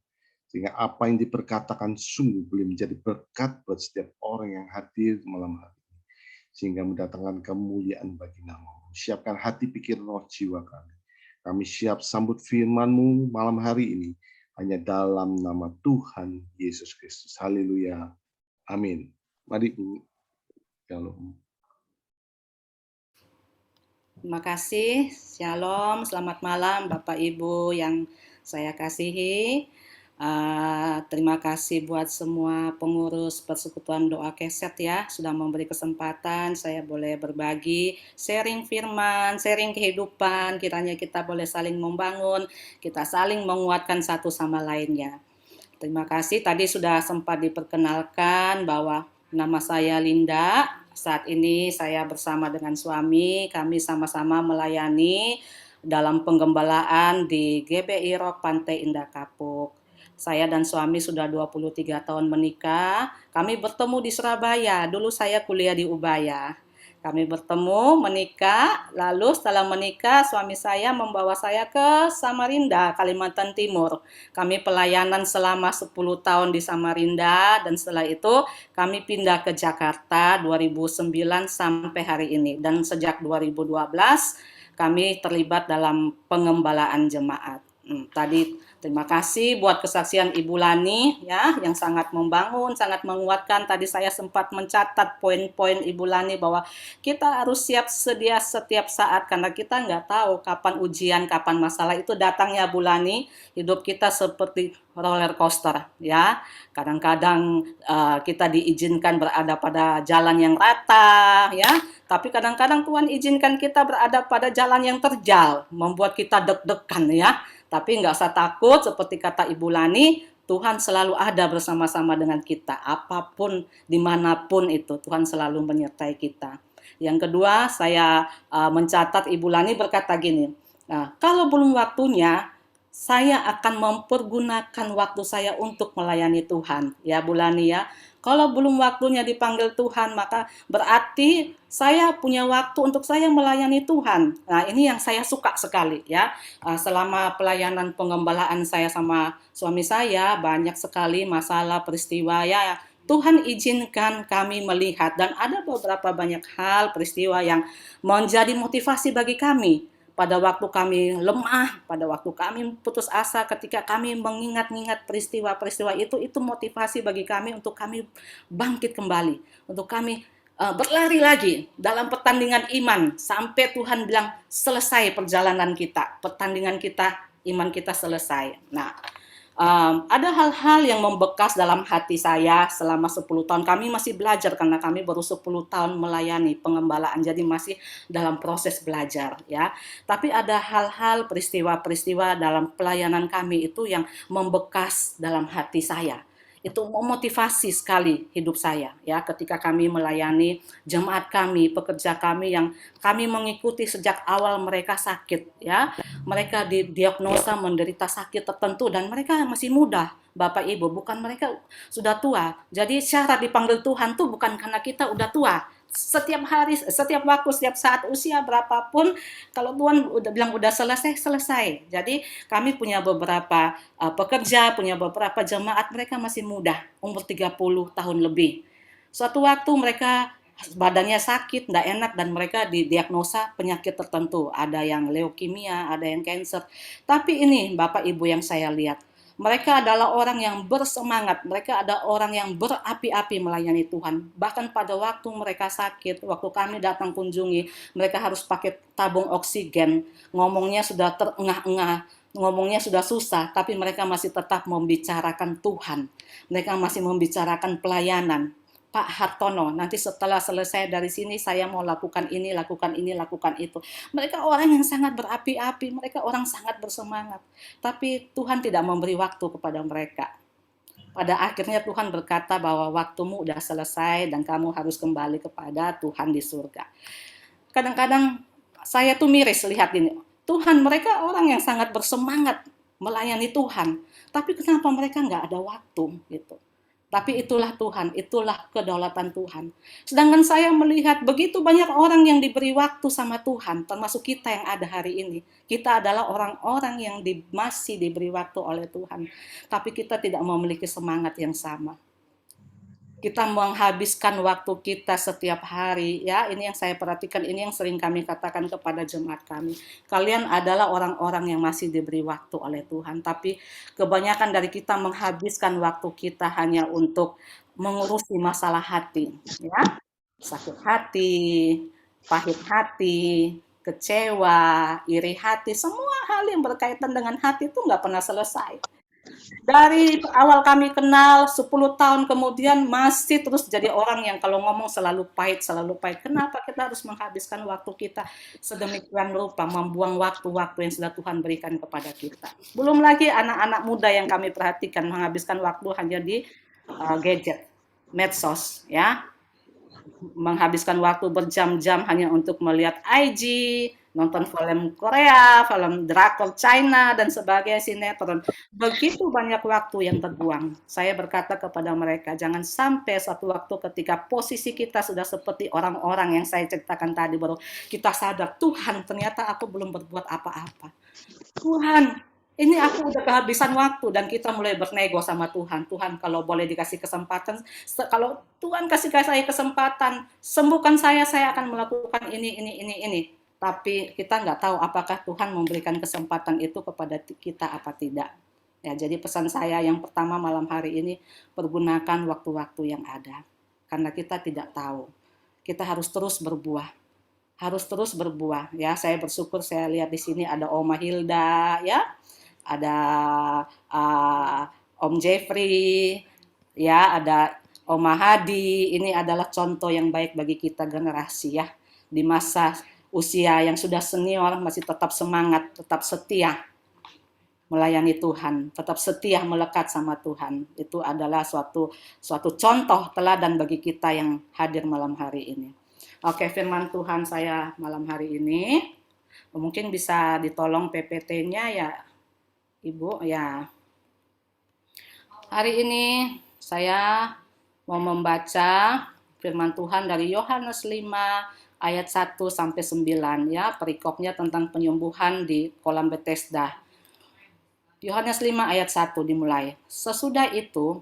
Sehingga apa yang diperkatakan sungguh boleh menjadi berkat buat setiap orang yang hadir malam hari ini. Sehingga mendatangkan kemuliaan bagi nama-Mu. Siapkan hati, pikiran, roh, jiwa kami. Kami siap sambut firman-Mu malam hari ini. Hanya dalam nama Tuhan Yesus Kristus. Haleluya. Amin. Mari Bu. Shalom. Terima kasih. Shalom. Selamat malam Bapak Ibu yang saya kasihi. Terima kasih buat semua pengurus Persekutuan Doa Keset ya, sudah memberi kesempatan saya boleh berbagi, sharing firman, sharing kehidupan, kiranya kita boleh saling membangun, kita saling menguatkan satu sama lainnya. Terima kasih, tadi sudah sempat diperkenalkan bahwa nama saya Linda, saat ini saya bersama dengan suami, kami sama-sama melayani dalam penggembalaan di GBI Rock Pantai Indah Kapuk. Saya dan suami sudah 23 tahun menikah. Kami bertemu di Surabaya. Dulu saya kuliah di Ubaya. Kami bertemu, menikah, lalu setelah menikah suami saya membawa saya ke Samarinda, Kalimantan Timur. Kami pelayanan selama 10 tahun di Samarinda dan setelah itu kami pindah ke Jakarta 2009 sampai hari ini. Dan sejak 2012 kami terlibat dalam pengembalaan jemaat. Tadi terima kasih buat kesaksian Ibu Lani ya yang sangat membangun, sangat menguatkan. Tadi saya sempat mencatat poin-poin Ibu Lani bahwa kita harus siap sedia setiap saat karena kita nggak tahu kapan ujian, kapan masalah itu datangnya Bu Lani. Hidup kita seperti roller coaster ya. Kadang-kadang kita diizinkan berada pada jalan yang rata ya, tapi kadang-kadang Tuhan izinkan kita berada pada jalan yang terjal, membuat kita deg-degan ya. Tapi nggak usah takut, seperti kata Ibu Lani, Tuhan selalu ada bersama-sama dengan kita. Apapun, dimanapun itu, Tuhan selalu menyertai kita. Yang kedua, saya mencatat Ibu Lani berkata gini, nah, kalau belum waktunya, saya akan mempergunakan waktu saya untuk melayani Tuhan. Ya Bu Lani ya, kalau belum waktunya dipanggil Tuhan, maka berarti saya punya waktu untuk saya melayani Tuhan. Nah, ini yang saya suka sekali ya. Selama pelayanan penggembalaan saya sama suami saya, banyak sekali masalah, peristiwa ya. Tuhan izinkan kami melihat dan ada beberapa banyak hal, peristiwa yang menjadi motivasi bagi kami. Pada waktu kami lemah, pada waktu kami putus asa, ketika kami mengingat-ingat peristiwa-peristiwa itu motivasi bagi kami untuk kami bangkit kembali, untuk kami berlari lagi dalam pertandingan iman, sampai Tuhan bilang selesai perjalanan kita, pertandingan kita, iman kita selesai. Nah, ada hal-hal yang membekas dalam hati saya selama 10 tahun. Kami masih belajar karena kami baru 10 tahun melayani pengembalaan, jadi masih dalam proses belajar ya. Tapi ada hal-hal, peristiwa-peristiwa dalam pelayanan kami itu yang membekas dalam hati saya. Itu memotivasi sekali hidup saya ya, ketika kami melayani jemaat kami, pekerja kami yang kami mengikuti sejak awal mereka sakit ya. Mereka didiagnosa menderita sakit tertentu dan mereka masih muda, Bapak Ibu, bukan mereka sudah tua. Jadi syarat dipanggil Tuhan tuh bukan karena kita udah tua. Setiap hari, setiap waktu, setiap saat, usia berapapun, kalau Tuhan udah bilang udah selesai, selesai. Jadi kami punya beberapa pekerja, punya beberapa jemaat, mereka masih muda, umur 30 tahun lebih. Suatu waktu mereka badannya sakit, tidak enak, dan mereka didiagnosa penyakit tertentu. Ada yang leukemia, ada yang kanker. Tapi ini Bapak Ibu yang saya lihat, mereka adalah orang yang bersemangat, mereka ada orang yang berapi-api melayani Tuhan. Bahkan pada waktu mereka sakit, waktu kami datang kunjungi, mereka harus pakai tabung oksigen, ngomongnya sudah terengah-engah, ngomongnya sudah susah, tapi mereka masih tetap membicarakan Tuhan. Mereka masih membicarakan pelayanan. Pak Hartono, nanti setelah selesai dari sini saya mau lakukan ini, lakukan ini, lakukan itu. Mereka orang yang sangat berapi-api, mereka orang sangat bersemangat. Tapi Tuhan tidak memberi waktu kepada mereka. Pada akhirnya Tuhan berkata bahwa waktumu udah selesai dan kamu harus kembali kepada Tuhan di surga. Kadang-kadang saya tuh miris lihat ini. Tuhan, mereka orang yang sangat bersemangat melayani Tuhan. Tapi kenapa mereka nggak ada waktu gitu. Tapi itulah Tuhan, itulah kedaulatan Tuhan. Sedangkan saya melihat begitu banyak orang yang diberi waktu sama Tuhan, termasuk kita yang ada hari ini. Kita adalah orang-orang yang masih diberi waktu oleh Tuhan. Tapi kita tidak memiliki semangat yang sama. Kita menghabiskan waktu kita setiap hari, ya. Ini yang saya perhatikan, ini yang sering kami katakan kepada jemaat kami. Kalian adalah orang-orang yang masih diberi waktu oleh Tuhan, tapi kebanyakan dari kita menghabiskan waktu kita hanya untuk mengurusi masalah hati, ya. Sakit hati, pahit hati, kecewa, iri hati, semua hal yang berkaitan dengan hati itu nggak pernah selesai. Dari awal kami kenal, 10 tahun kemudian masih terus jadi orang yang kalau ngomong selalu pahit, selalu pahit. Kenapa kita harus menghabiskan waktu kita sedemikian rupa, membuang waktu-waktu yang sudah Tuhan berikan kepada kita. Belum lagi anak-anak muda yang kami perhatikan menghabiskan waktu hanya di gadget, medsos, ya. Menghabiskan waktu berjam-jam hanya untuk melihat IG, nonton film Korea, film drakor China, dan sebagainya, sinetron. Begitu banyak waktu yang terbuang. Saya berkata kepada mereka, jangan sampai suatu waktu ketika posisi kita sudah seperti orang-orang yang saya ceritakan tadi, baru kita sadar, Tuhan ternyata aku belum berbuat apa-apa. Tuhan, ini aku udah kehabisan waktu, dan kita mulai bernego sama Tuhan. Tuhan, kalau boleh dikasih kesempatan, kalau Tuhan kasih saya kesempatan, sembuhkan saya akan melakukan ini. Tapi kita nggak tahu apakah Tuhan memberikan kesempatan itu kepada kita apa tidak. Ya, jadi pesan saya yang pertama malam hari ini, pergunakan waktu-waktu yang ada. Karena kita tidak tahu. Kita harus terus berbuah. Ya, saya bersyukur saya lihat di sini ada Oma Hilda, ya. Ada Om Jeffrey, ya, ada Oma Hadi. Ini adalah contoh yang baik bagi kita generasi, ya, di masa usia yang sudah senior masih tetap semangat, tetap setia melayani Tuhan, tetap setia melekat sama Tuhan. Itu adalah suatu contoh teladan bagi kita yang hadir malam hari ini. Oke, firman Tuhan saya malam hari ini, mungkin bisa ditolong PPT-nya ya, Ibu, ya. Hari ini saya mau membaca firman Tuhan dari Yohanes 5 ayat 1 sampai 9, ya, perikopnya tentang penyembuhan di kolam Bethesda. Yohanes 5 ayat 1 dimulai. Sesudah itu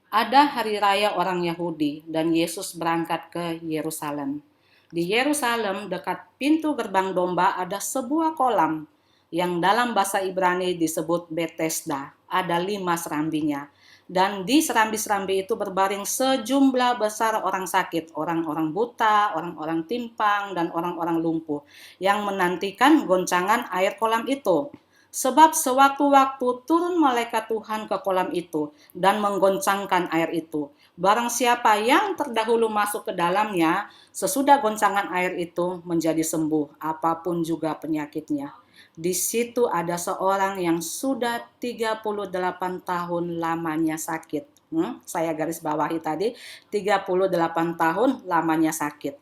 ada hari raya orang Yahudi dan Yesus berangkat ke Yerusalem. Di Yerusalem dekat pintu gerbang domba ada sebuah kolam yang dalam bahasa Ibrani disebut Bethesda. Ada 5 serambinya. Dan di serambi-serambi itu berbaring sejumlah besar orang sakit, orang-orang buta, orang-orang timpang, dan orang-orang lumpuh yang menantikan goncangan air kolam itu. Sebab sewaktu-waktu turun malaikat Tuhan ke kolam itu dan menggoncangkan air itu. Barang siapa yang terdahulu masuk ke dalamnya, sesudah goncangan air itu menjadi sembuh, apapun juga penyakitnya. Di situ ada seorang yang sudah 38 tahun lamanya sakit. Saya garis bawahi tadi, 38 tahun lamanya sakit.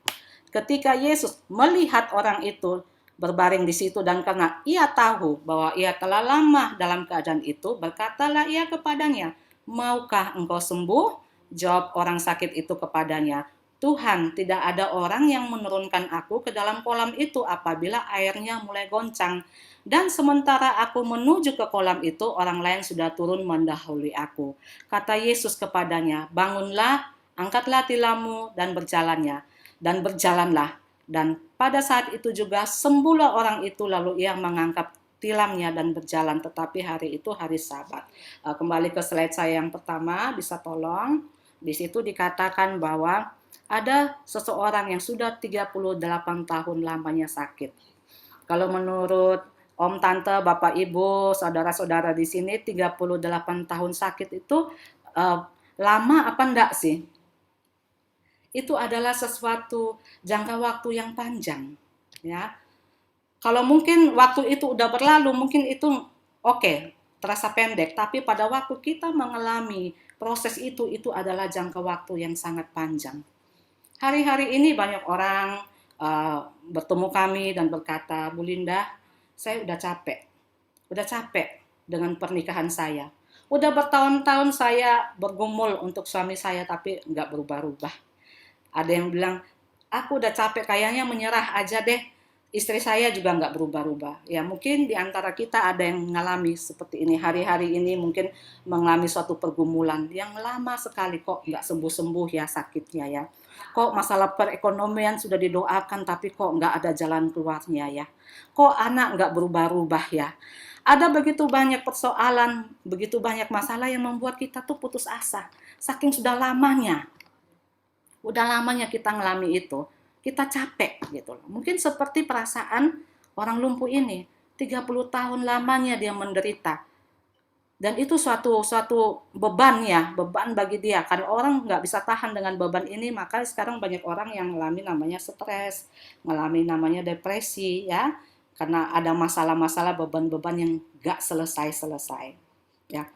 Ketika Yesus melihat orang itu berbaring di situ dan karena ia tahu bahwa ia telah lama dalam keadaan itu, berkatalah ia kepadanya, "Maukah engkau sembuh?" Jawab orang sakit itu kepadanya, "Tuhan, tidak ada orang yang menurunkan aku ke dalam kolam itu apabila airnya mulai goncang. Dan sementara aku menuju ke kolam itu, orang lain sudah turun mendahului aku." Kata Yesus kepadanya, "Bangunlah, angkatlah tilammu dan berjalannya." Dan berjalanlah. Dan pada saat itu juga sembuhlah orang itu, lalu ia mengangkat tilamnya dan berjalan, tetapi hari itu hari Sabat. Kembali ke slide saya yang pertama, bisa tolong. Di situ dikatakan bahwa ada seseorang yang sudah 38 tahun lamanya sakit. Kalau menurut Om, Tante, Bapak, Ibu, saudara-saudara di sini, 38 tahun sakit itu lama apa enggak sih? itu adalah sesuatu jangka waktu yang panjang, ya. Kalau mungkin waktu itu udah berlalu, mungkin itu oke, terasa pendek, tapi pada waktu kita mengalami proses itu adalah jangka waktu yang sangat panjang. Hari-hari ini banyak orang bertemu kami dan berkata, Bu Linda, saya udah capek dengan pernikahan saya. Udah bertahun-tahun saya bergumul untuk suami saya, tapi nggak berubah-ubah. Ada yang bilang, aku udah capek, kayaknya menyerah aja deh. Istri saya juga nggak berubah-ubah. Ya mungkin di antara kita ada yang mengalami seperti ini. Hari-hari ini mungkin mengalami suatu pergumulan yang lama sekali, kok nggak sembuh-sembuh ya sakitnya ya. Kok masalah perekonomian sudah didoakan tapi kok nggak ada jalan keluarnya ya. Kok anak nggak berubah-ubah ya. Ada begitu banyak persoalan, begitu banyak masalah yang membuat kita tuh putus asa. Saking sudah lamanya kita ngalami itu, kita capek gitu loh. Mungkin seperti perasaan orang lumpuh ini, 30 tahun lamanya dia menderita. Dan itu suatu beban ya, beban bagi dia. Karena orang nggak bisa tahan dengan beban ini, maka sekarang banyak orang yang mengalami namanya stres, mengalami namanya depresi ya. Karena ada masalah-masalah beban-beban yang nggak selesai-selesai. Ya.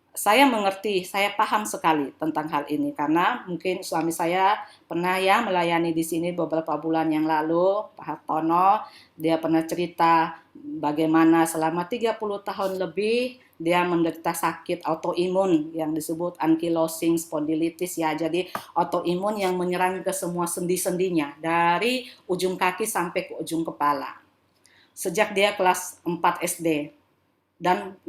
Saya mengerti, saya paham sekali tentang hal ini karena mungkin suami saya pernah ya melayani di sini beberapa bulan yang lalu, Pak Hartono, dia pernah cerita bagaimana selama 30 tahun lebih dia menderita sakit autoimun yang disebut ankylosing spondylitis ya. Jadi autoimun yang menyerang ke semua sendi-sendinya dari ujung kaki sampai ke ujung kepala. Sejak dia kelas 4 SD. Dan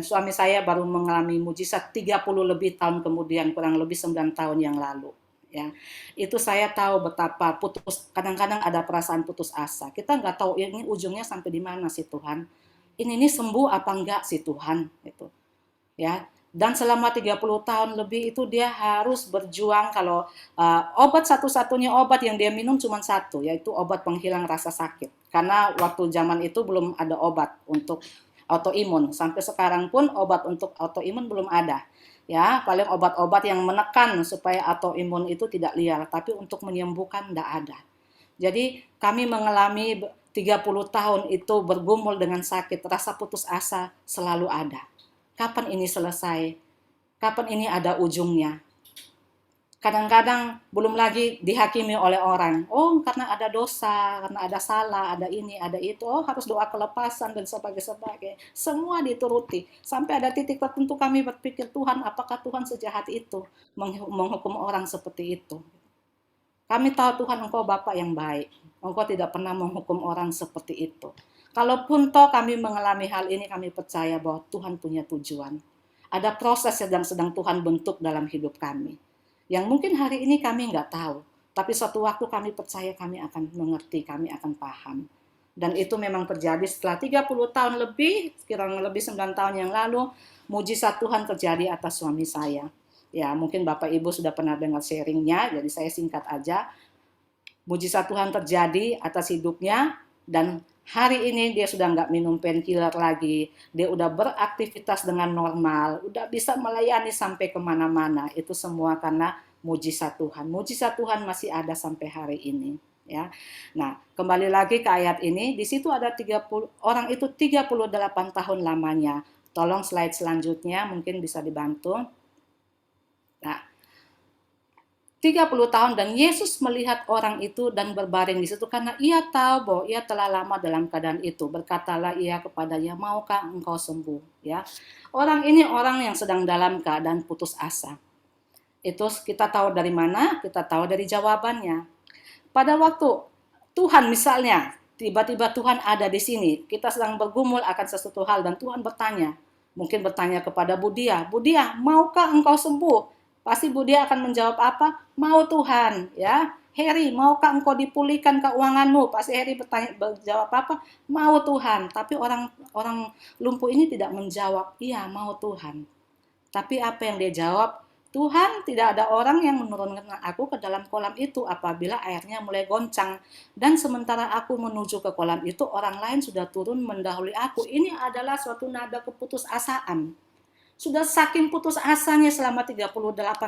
suami saya baru mengalami mujizat 30 lebih tahun kemudian, kurang lebih 9 tahun yang lalu ya. Itu saya tahu betapa kadang-kadang ada perasaan putus asa. Kita nggak tahu ini ujungnya sampai di mana sih Tuhan. Ini sembuh apa enggak sih Tuhan itu. Ya. Dan selama 30 tahun lebih itu dia harus berjuang kalau obat satu-satunya obat yang dia minum cuma satu, yaitu obat penghilang rasa sakit. Karena waktu zaman itu belum ada obat untuk autoimun. Sampai sekarang pun obat untuk autoimun belum ada. Ya, paling obat-obat yang menekan supaya autoimun itu tidak liar, tapi untuk menyembuhkan tidak ada. Jadi kami mengalami 30 tahun itu bergumul dengan sakit, rasa putus asa selalu ada. Kapan ini selesai? Kapan ini ada ujungnya? Kadang-kadang belum lagi dihakimi oleh orang. Oh, karena ada dosa, karena ada salah, ada ini, ada itu. Oh, harus doa kelepasan dan sebagainya. Semua dituruti. Sampai ada titik tertentu kami berpikir, Tuhan, apakah Tuhan sejahat itu menghukum orang seperti itu? Kami tahu Tuhan, Engkau Bapa yang baik. Engkau tidak pernah menghukum orang seperti itu. Kalaupun toh kami mengalami hal ini, kami percaya bahwa Tuhan punya tujuan. Ada proses yang sedang Tuhan bentuk dalam hidup kami. Yang mungkin hari ini kami nggak tahu, tapi suatu waktu kami percaya kami akan mengerti, kami akan paham. Dan itu memang terjadi setelah 30 tahun lebih, kurang lebih 9 tahun yang lalu, mujizat Tuhan terjadi atas suami saya. Ya, mungkin Bapak Ibu sudah pernah dengar sharingnya, jadi saya singkat aja. Mujizat Tuhan terjadi atas hidupnya, dan hari ini dia sudah nggak minum painkiller lagi, dia udah beraktivitas dengan normal, udah bisa melayani sampai kemana-mana. Itu semua karena mujizat Tuhan. Mujizat Tuhan masih ada sampai hari ini. Ya, nah kembali lagi ke ayat ini, di situ ada 30 orang itu 38 tahun lamanya. Tolong slide selanjutnya, mungkin bisa dibantu. Nah, 30 tahun dan Yesus melihat orang itu dan berbaring di situ karena ia tahu bahwa ia telah lama dalam keadaan itu. Berkatalah ia kepadanya, maukah engkau sembuh? Ya, orang ini orang yang sedang dalam keadaan putus asa. Itu kita tahu dari mana? Kita tahu dari jawabannya. Pada waktu Tuhan misalnya, tiba-tiba Tuhan ada di sini, kita sedang bergumul akan sesuatu hal dan Tuhan bertanya, mungkin bertanya kepada Budia, maukah engkau sembuh? Pasti Budia akan menjawab apa? Mau Tuhan, ya. Heri, maukah engkau dipulihkan keuanganmu? Pasti Heri berjawab apa? Mau Tuhan. Tapi orang lumpuh ini tidak menjawab, iya mau Tuhan. Tapi apa yang dia jawab? Tuhan, tidak ada orang yang menurunkan aku ke dalam kolam itu apabila airnya mulai goncang. Dan sementara aku menuju ke kolam itu, orang lain sudah turun mendahului aku. Ini adalah suatu nada keputusasaan. Sudah saking putus asanya selama 38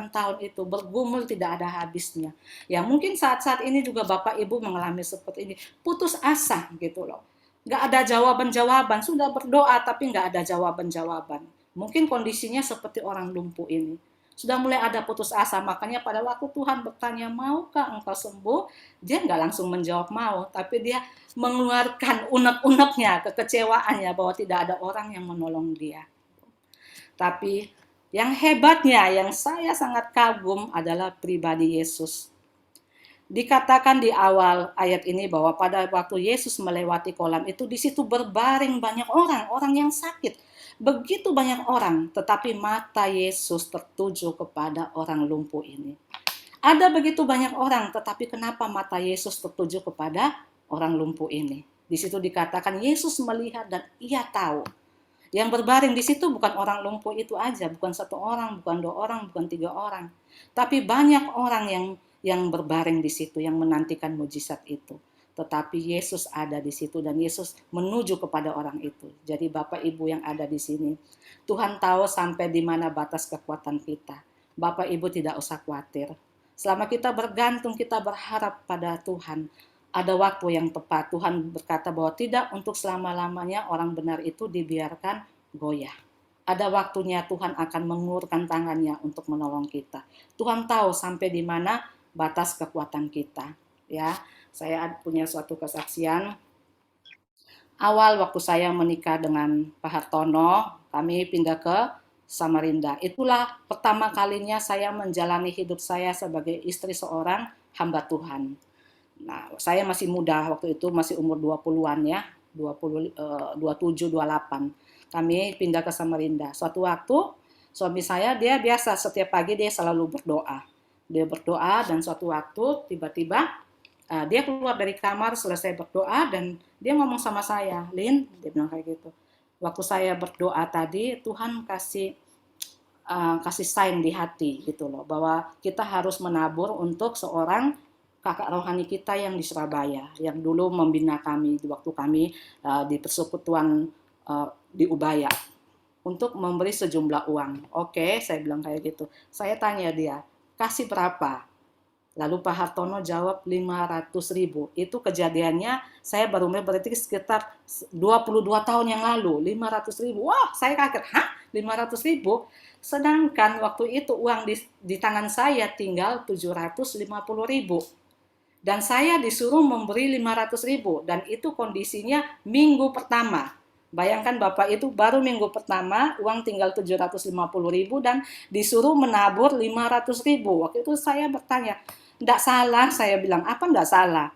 tahun itu, bergumul tidak ada habisnya. Ya mungkin saat-saat ini juga Bapak Ibu mengalami seperti ini, putus asa gitu loh. Nggak ada jawaban-jawaban, sudah berdoa tapi nggak ada jawaban-jawaban. Mungkin kondisinya seperti orang lumpuh ini. Sudah mulai ada putus asa, makanya pada waktu Tuhan bertanya, maukah engkau sembuh? Dia nggak langsung menjawab mau, tapi dia mengeluarkan unek-uneknya, kekecewaannya bahwa tidak ada orang yang menolong dia. Tapi yang hebatnya, yang saya sangat kagum adalah pribadi Yesus. Dikatakan di awal ayat ini bahwa pada waktu Yesus melewati kolam itu, di situ berbaring banyak orang yang sakit. Begitu banyak orang, tetapi mata Yesus tertuju kepada orang lumpuh ini. Ada begitu banyak orang, tetapi kenapa mata Yesus tertuju kepada orang lumpuh ini? Di situ dikatakan Yesus melihat dan ia tahu. Yang berbaring di situ bukan orang lumpuh itu aja, bukan 1 orang, bukan 2 orang, bukan 3 orang. Tapi banyak orang yang berbaring di situ, yang menantikan mujizat itu. Tetapi Yesus ada di situ dan Yesus menuju kepada orang itu. Jadi Bapak Ibu yang ada di sini, Tuhan tahu sampai di mana batas kekuatan kita. Bapak Ibu tidak usah khawatir. Selama kita bergantung, kita berharap pada Tuhan. Ada waktu yang tepat. Tuhan berkata bahwa tidak untuk selama-lamanya orang benar itu dibiarkan goyah. Ada waktunya Tuhan akan mengulurkan tangannya untuk menolong kita. Tuhan tahu sampai di mana batas kekuatan kita. Ya, saya punya suatu kesaksian. Awal waktu saya menikah dengan Pak Hartono, kami pindah ke Samarinda. Itulah pertama kalinya saya menjalani hidup saya sebagai istri seorang hamba Tuhan. Nah, saya masih muda waktu itu, masih umur 20-an ya, 27, 28. Kami pindah ke Samarinda. Suatu waktu suami saya, dia biasa setiap pagi dia selalu berdoa. Dia berdoa dan suatu waktu tiba-tiba dia keluar dari kamar selesai berdoa dan dia ngomong sama saya, Lin, dia bilang kayak gitu. Waktu saya berdoa tadi, Tuhan kasih sign di hati gitu loh, bahwa kita harus menabur untuk seorang kakak rohani kita yang di Surabaya, yang dulu membina kami di waktu kami di persekutuan di Ubaya, untuk memberi sejumlah uang. Oke, saya bilang kayak gitu. Saya tanya dia, kasih berapa? Lalu Pak Hartono jawab 500.000. Itu kejadiannya saya baru berarti sekitar 22 tahun yang lalu. 500.000. Wah, saya kaget. Hah? 500.000? Sedangkan waktu itu uang di tangan saya tinggal 750.000. Dan saya disuruh memberi 500.000. Dan itu kondisinya minggu pertama. Bayangkan Bapak itu baru minggu pertama, uang tinggal 750.000 dan disuruh menabur 500.000. Waktu itu saya bertanya, enggak salah, saya bilang, apa enggak salah?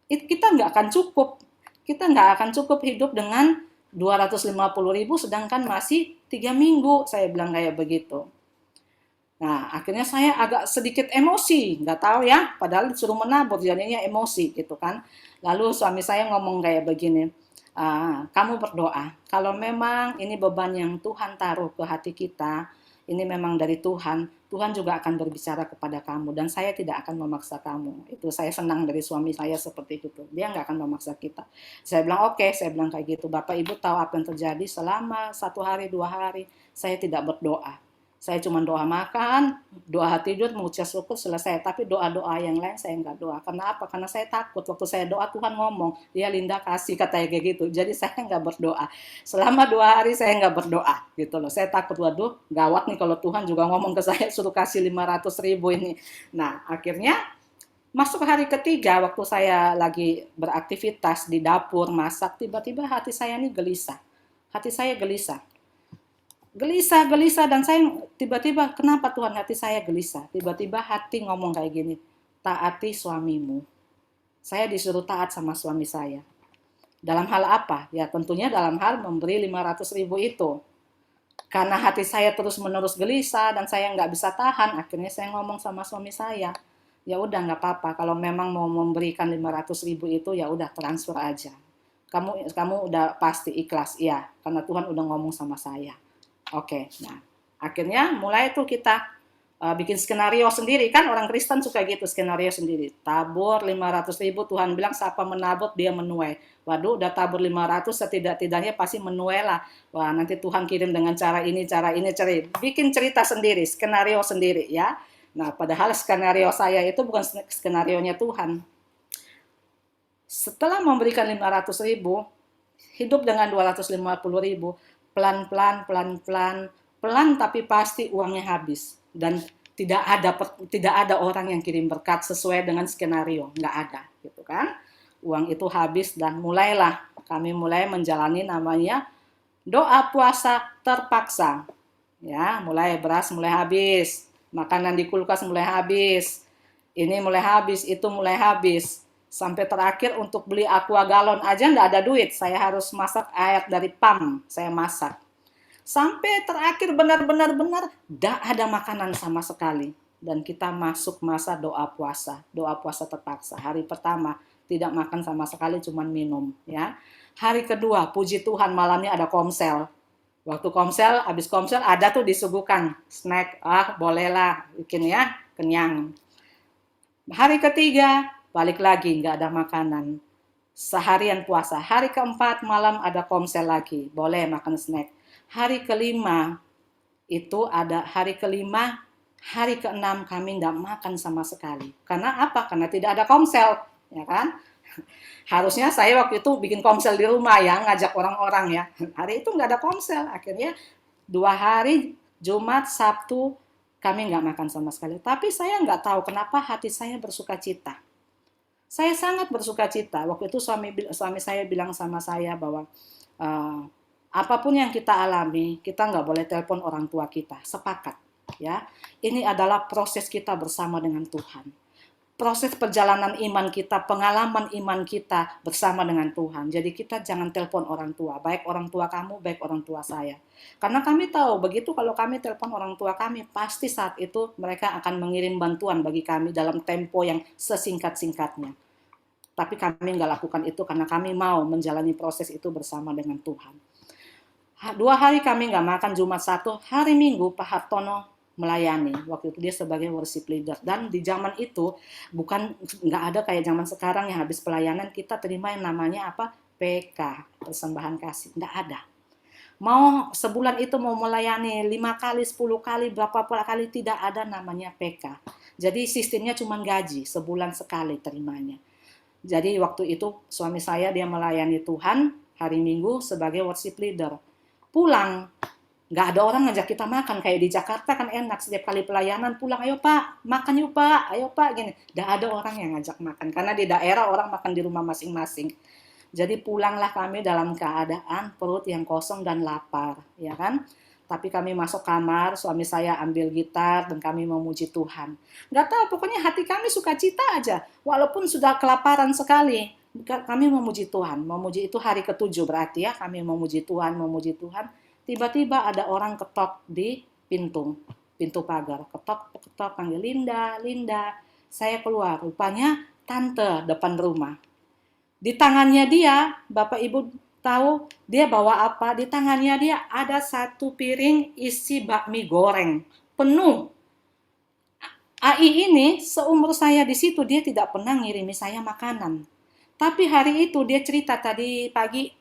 Kita enggak akan cukup. Kita enggak akan cukup hidup dengan 250.000 sedangkan masih 3 minggu, saya bilang kayak begitu. Nah, akhirnya saya agak sedikit emosi, enggak tahu ya, padahal disuruh menabur, jadinya emosi gitu kan. Lalu suami saya ngomong kayak begini, kamu berdoa, kalau memang ini beban yang Tuhan taruh ke hati kita, ini memang dari Tuhan, Tuhan juga akan berbicara kepada kamu dan saya tidak akan memaksa kamu. Itu saya senang dari suami saya seperti itu. Dia nggak akan memaksa kita. Saya bilang oke, saya bilang kayak gitu. Bapak Ibu tahu apa yang terjadi selama 1 hari, 2 hari, saya tidak berdoa. Saya cuma doa makan, doa tidur, mengucap syukur, selesai. Tapi doa-doa yang lain saya nggak doa. Karena apa? Karena saya takut. Waktu saya doa Tuhan ngomong, ya Linda kasih, katanya kayak gitu. Jadi saya nggak berdoa. Selama 2 hari saya nggak berdoa gitu loh. Saya takut, waduh gawat nih kalau Tuhan juga ngomong ke saya suruh kasih 500.000 ini. Nah akhirnya masuk hari ketiga waktu saya lagi beraktivitas di dapur masak, tiba-tiba hati saya nih gelisah. Hati saya gelisah dan saya tiba-tiba, kenapa Tuhan hati saya gelisah? Tiba-tiba hati ngomong kayak gini, taati suamimu. Saya disuruh taat sama suami saya. Dalam hal apa? Ya tentunya dalam hal memberi 500.000 itu. Karena hati saya terus-menerus gelisah dan saya nggak bisa tahan, akhirnya saya ngomong sama suami saya, ya udah nggak apa-apa, kalau memang mau memberikan 500.000 itu ya udah transfer aja. Kamu udah pasti ikhlas, ya, karena Tuhan udah ngomong sama saya. Oke, nah akhirnya mulai tuh kita bikin skenario sendiri, kan orang Kristen suka gitu, skenario sendiri. Tabur 500.000, Tuhan bilang siapa menabur dia menuai. Waduh, udah tabur 500, setidak-tidaknya pasti menuai lah. Wah, nanti Tuhan kirim dengan cara ini. Bikin cerita sendiri, skenario sendiri ya. Nah, padahal skenario saya itu bukan skenarionya Tuhan. Setelah memberikan 500.000, hidup dengan 250.000, pelan tapi pasti uangnya habis. Dan tidak ada orang yang kirim berkat sesuai dengan skenario, nggak ada, gitu kan? Uang itu habis dan kami mulai menjalani namanya doa puasa terpaksa. Ya, beras mulai habis, makanan di kulkas mulai habis, ini mulai habis, itu mulai habis. Sampai terakhir untuk beli aqua galon aja nggak ada duit, saya harus masak air dari PAM, saya masak. Sampai terakhir benar-benar tidak ada makanan sama sekali. Dan kita masuk masa doa puasa terpaksa. Hari pertama tidak makan sama sekali, cuma minum. Ya. Hari kedua, puji Tuhan malamnya ada komsel. Waktu habis komsel ada tuh disuguhkan snack. Bolehlah bikin ya, kenyang. Hari ketiga, balik lagi nggak ada makanan. Seharian puasa. Hari keempat malam ada komsel lagi, boleh makan snack. Hari kelima, hari keenam kami tidak makan sama sekali. Karena apa? Karena tidak ada komsel, ya kan? Harusnya saya waktu itu bikin komsel di rumah ya, ngajak orang-orang ya. Hari itu nggak ada komsel, akhirnya 2 hari, Jumat, Sabtu, kami nggak makan sama sekali. Tapi saya nggak tahu kenapa hati saya bersuka cita. Saya sangat bersuka cita. Waktu itu suami saya bilang sama saya bahwa apapun yang kita alami, kita nggak boleh telepon orang tua kita. Sepakat, ya. Ini adalah proses kita bersama dengan Tuhan. Proses perjalanan iman kita, pengalaman iman kita bersama dengan Tuhan. Jadi kita jangan telepon orang tua, baik orang tua kamu, baik orang tua saya. Karena kami tahu, begitu kalau kami telepon orang tua kami, pasti saat itu mereka akan mengirim bantuan bagi kami dalam tempo yang sesingkat-singkatnya. Tapi kami nggak lakukan itu karena kami mau menjalani proses itu bersama dengan Tuhan. 2 hari kami nggak makan, Jumat 1, hari Minggu Pak Hartono melayani. Waktu itu dia sebagai worship leader. Dan di zaman itu nggak ada kayak zaman sekarang yang habis pelayanan kita terima yang namanya apa? PK, persembahan kasih. Nggak ada. Mau sebulan itu mau melayani 5 kali, 10 kali, berapa kali, tidak ada namanya PK. Jadi sistemnya cuma gaji, sebulan sekali terimanya. Jadi waktu itu suami saya dia melayani Tuhan hari Minggu sebagai worship leader. Pulang, nggak ada orang ngajak kita makan. Kayak di Jakarta kan enak, setiap kali pelayanan pulang, ayo Pak, makan yuk Pak, ayo Pak, gini. Nggak ada orang yang ngajak makan, karena di daerah orang makan di rumah masing-masing. Jadi pulanglah kami dalam keadaan perut yang kosong dan lapar, ya kan? Tapi kami masuk kamar, suami saya ambil gitar, dan kami memuji Tuhan. Nggak tahu, pokoknya hati kami sukacita aja, walaupun sudah kelaparan sekali. Kami memuji Tuhan, memuji itu hari ke-7 berarti ya, kami memuji Tuhan. Tiba-tiba ada orang ketok di pintu pagar, ketok, panggil Linda. Saya keluar, rupanya tante depan rumah. Di tangannya dia, Bapak Ibu tahu dia bawa apa? Di tangannya dia ada 1 piring isi bakmi goreng penuh. AI ini seumur saya di situ dia tidak pernah ngirimi saya makanan. Tapi hari itu dia cerita tadi pagi,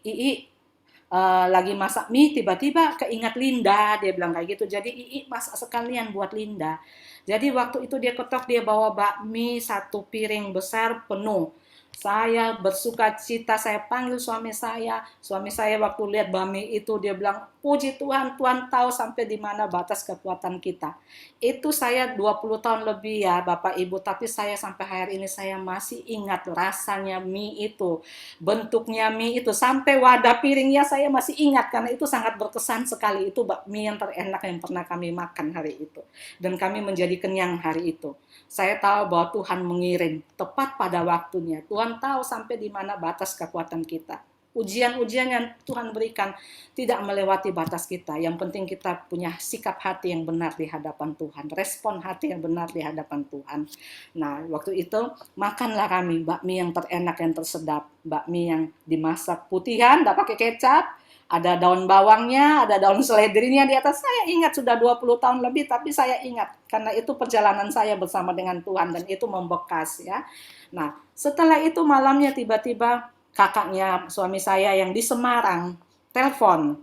lagi masak mie, tiba-tiba keingat Linda, dia bilang kayak gitu. Jadi Ii masak sekalian buat Linda. Jadi waktu itu dia ketok, dia bawa bakmi 1 piring besar penuh. Saya bersuka cita, saya panggil suami saya. Suami saya waktu lihat bakmi itu dia bilang, puji Tuhan, Tuhan tahu sampai di mana batas kekuatan kita. Itu saya 20 tahun lebih ya Bapak Ibu, tapi saya sampai hari ini saya masih ingat rasanya mie itu, bentuknya mie itu, sampai wadah piringnya saya masih ingat karena itu sangat berkesan sekali. Itu bakmi yang terenak yang pernah kami makan hari itu. Dan kami menjadi kenyang hari itu. Saya tahu bahwa Tuhan mengirim tepat pada waktunya. Tuhan tahu sampai di mana batas kekuatan kita. Ujian-ujian yang Tuhan berikan tidak melewati batas kita. Yang penting kita punya sikap hati yang benar di hadapan Tuhan. Respon hati yang benar di hadapan Tuhan. Nah, waktu itu makanlah kami bakmi yang terenak, yang tersedap. Bakmi yang dimasak putihan, tidak pakai kecap. ada daun bawangnya, ada daun seledrinya di atas. Saya ingat sudah 20 tahun lebih, tapi saya ingat karena itu perjalanan saya bersama dengan Tuhan dan itu membekas ya. Nah, setelah itu malamnya tiba-tiba kakaknya suami saya yang di Semarang telepon.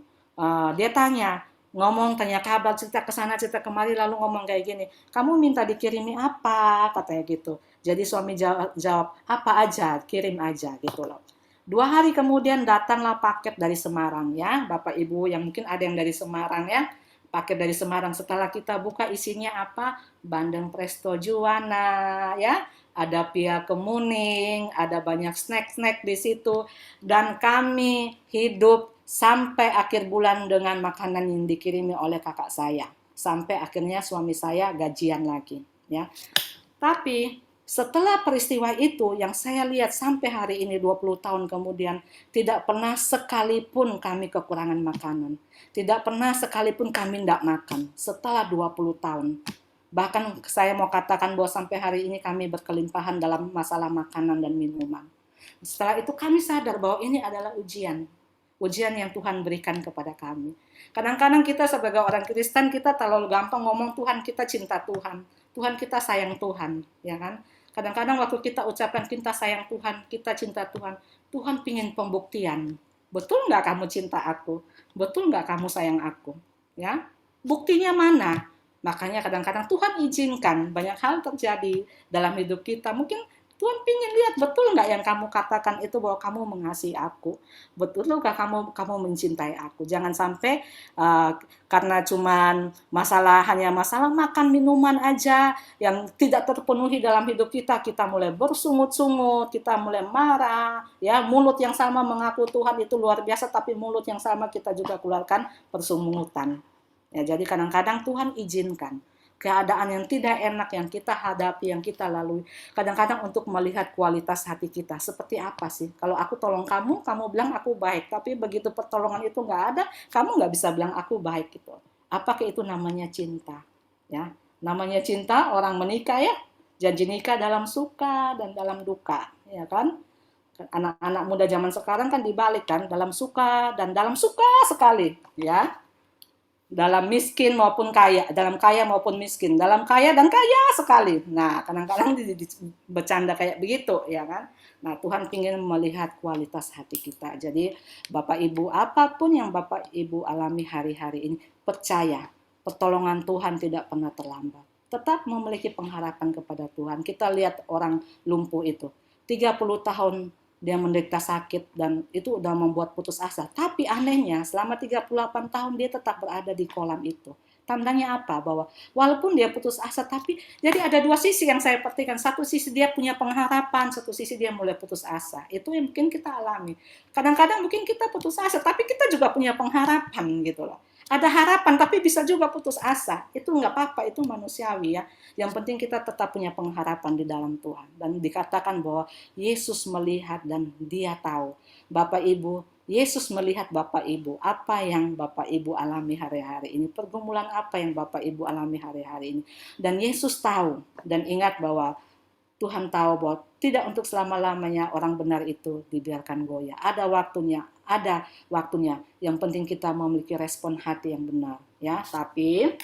Dia tanya kabar, cerita ke sana, cerita kemari, lalu ngomong kayak gini, kamu minta dikirimi apa? Katanya gitu. Jadi suami jawab, apa aja, kirim aja gitu loh. 2 hari kemudian datanglah paket dari Semarang ya, Bapak Ibu yang mungkin ada yang dari Semarang ya, paket dari Semarang. Setelah kita buka isinya apa? Bandeng Presto Juwana ya, ada pia kemuning, ada banyak snack-snack di situ, dan kami hidup sampai akhir bulan dengan makanan yang dikirimi oleh kakak saya. Sampai akhirnya suami saya gajian lagi ya. Tapi setelah peristiwa itu yang saya lihat sampai hari ini 20 tahun kemudian, tidak pernah sekalipun kami kekurangan makanan. Tidak pernah sekalipun kami tidak makan setelah 20 tahun. Bahkan saya mau katakan bahwa sampai hari ini kami berkelimpahan dalam masalah makanan dan minuman. Setelah itu kami sadar bahwa ini adalah ujian yang Tuhan berikan kepada kami. Kadang-kadang kita sebagai orang Kristen, kita terlalu gampang ngomong Tuhan kita cinta Tuhan, Tuhan kita sayang Tuhan, ya kan? Kadang-kadang waktu kita ucapkan kita sayang Tuhan, kita cinta Tuhan, Tuhan pingin pembuktian. Betul nggak kamu cinta aku? Betul nggak kamu sayang aku? Ya, buktinya mana? Makanya kadang-kadang Tuhan izinkan banyak hal terjadi dalam hidup kita. Mungkin Tuhan pingin lihat betul nggak yang kamu katakan itu bahwa kamu mengasihi aku, betul nggak kamu mencintai aku. Jangan sampai karena cuman hanya masalah makan minuman aja yang tidak terpenuhi dalam hidup kita, kita mulai bersungut-sungut, kita mulai marah, ya mulut yang sama mengaku Tuhan itu luar biasa, tapi mulut yang sama kita juga keluarkan persungutan. Ya, jadi kadang-kadang Tuhan izinkan keadaan yang tidak enak yang kita hadapi, yang kita lalui, kadang-kadang untuk melihat kualitas hati kita, seperti apa sih? Kalau aku tolong kamu, kamu bilang aku baik, tapi begitu pertolongan itu nggak ada, kamu nggak bisa bilang aku baik gitu. Apakah itu namanya cinta? Ya, namanya cinta orang menikah ya, janji nikah dalam suka dan dalam duka, ya kan? Anak-anak muda zaman sekarang kan dibalik kan, dalam suka dan dalam suka sekali, ya. Dalam miskin maupun kaya, dalam kaya maupun miskin, dalam kaya dan kaya sekali. Nah, kadang-kadang bercanda kayak begitu, ya kan? Nah, Tuhan ingin melihat kualitas hati kita. Jadi, Bapak Ibu, apapun yang Bapak Ibu alami hari-hari ini, percaya, pertolongan Tuhan tidak pernah terlambat. Tetap memiliki pengharapan kepada Tuhan. Kita lihat orang lumpuh itu, 30 tahun dia menderita sakit dan itu udah membuat putus asa. Tapi anehnya selama 38 tahun dia tetap berada di kolam itu. Tandanya apa? Bahwa walaupun dia putus asa, tapi jadi ada 2 sisi yang saya perhatikan. Satu sisi dia punya pengharapan, satu sisi dia mulai putus asa. Itu yang mungkin kita alami. Kadang-kadang mungkin kita putus asa, tapi kita juga punya pengharapan gitu loh. Ada harapan, tapi bisa juga putus asa. Itu nggak apa-apa, itu manusiawi ya. Yang penting kita tetap punya pengharapan di dalam Tuhan. Dan dikatakan bahwa Yesus melihat dan dia tahu. Bapak Ibu, Yesus melihat Bapak Ibu, apa yang Bapak Ibu alami hari-hari ini, pergumulan apa yang Bapak Ibu alami hari-hari ini. Dan Yesus tahu, dan ingat bahwa Tuhan tahu bahwa tidak untuk selama-lamanya orang benar itu dibiarkan goyah. Ada waktunya. Yang penting kita memiliki respon hati yang benar. Ya, tapi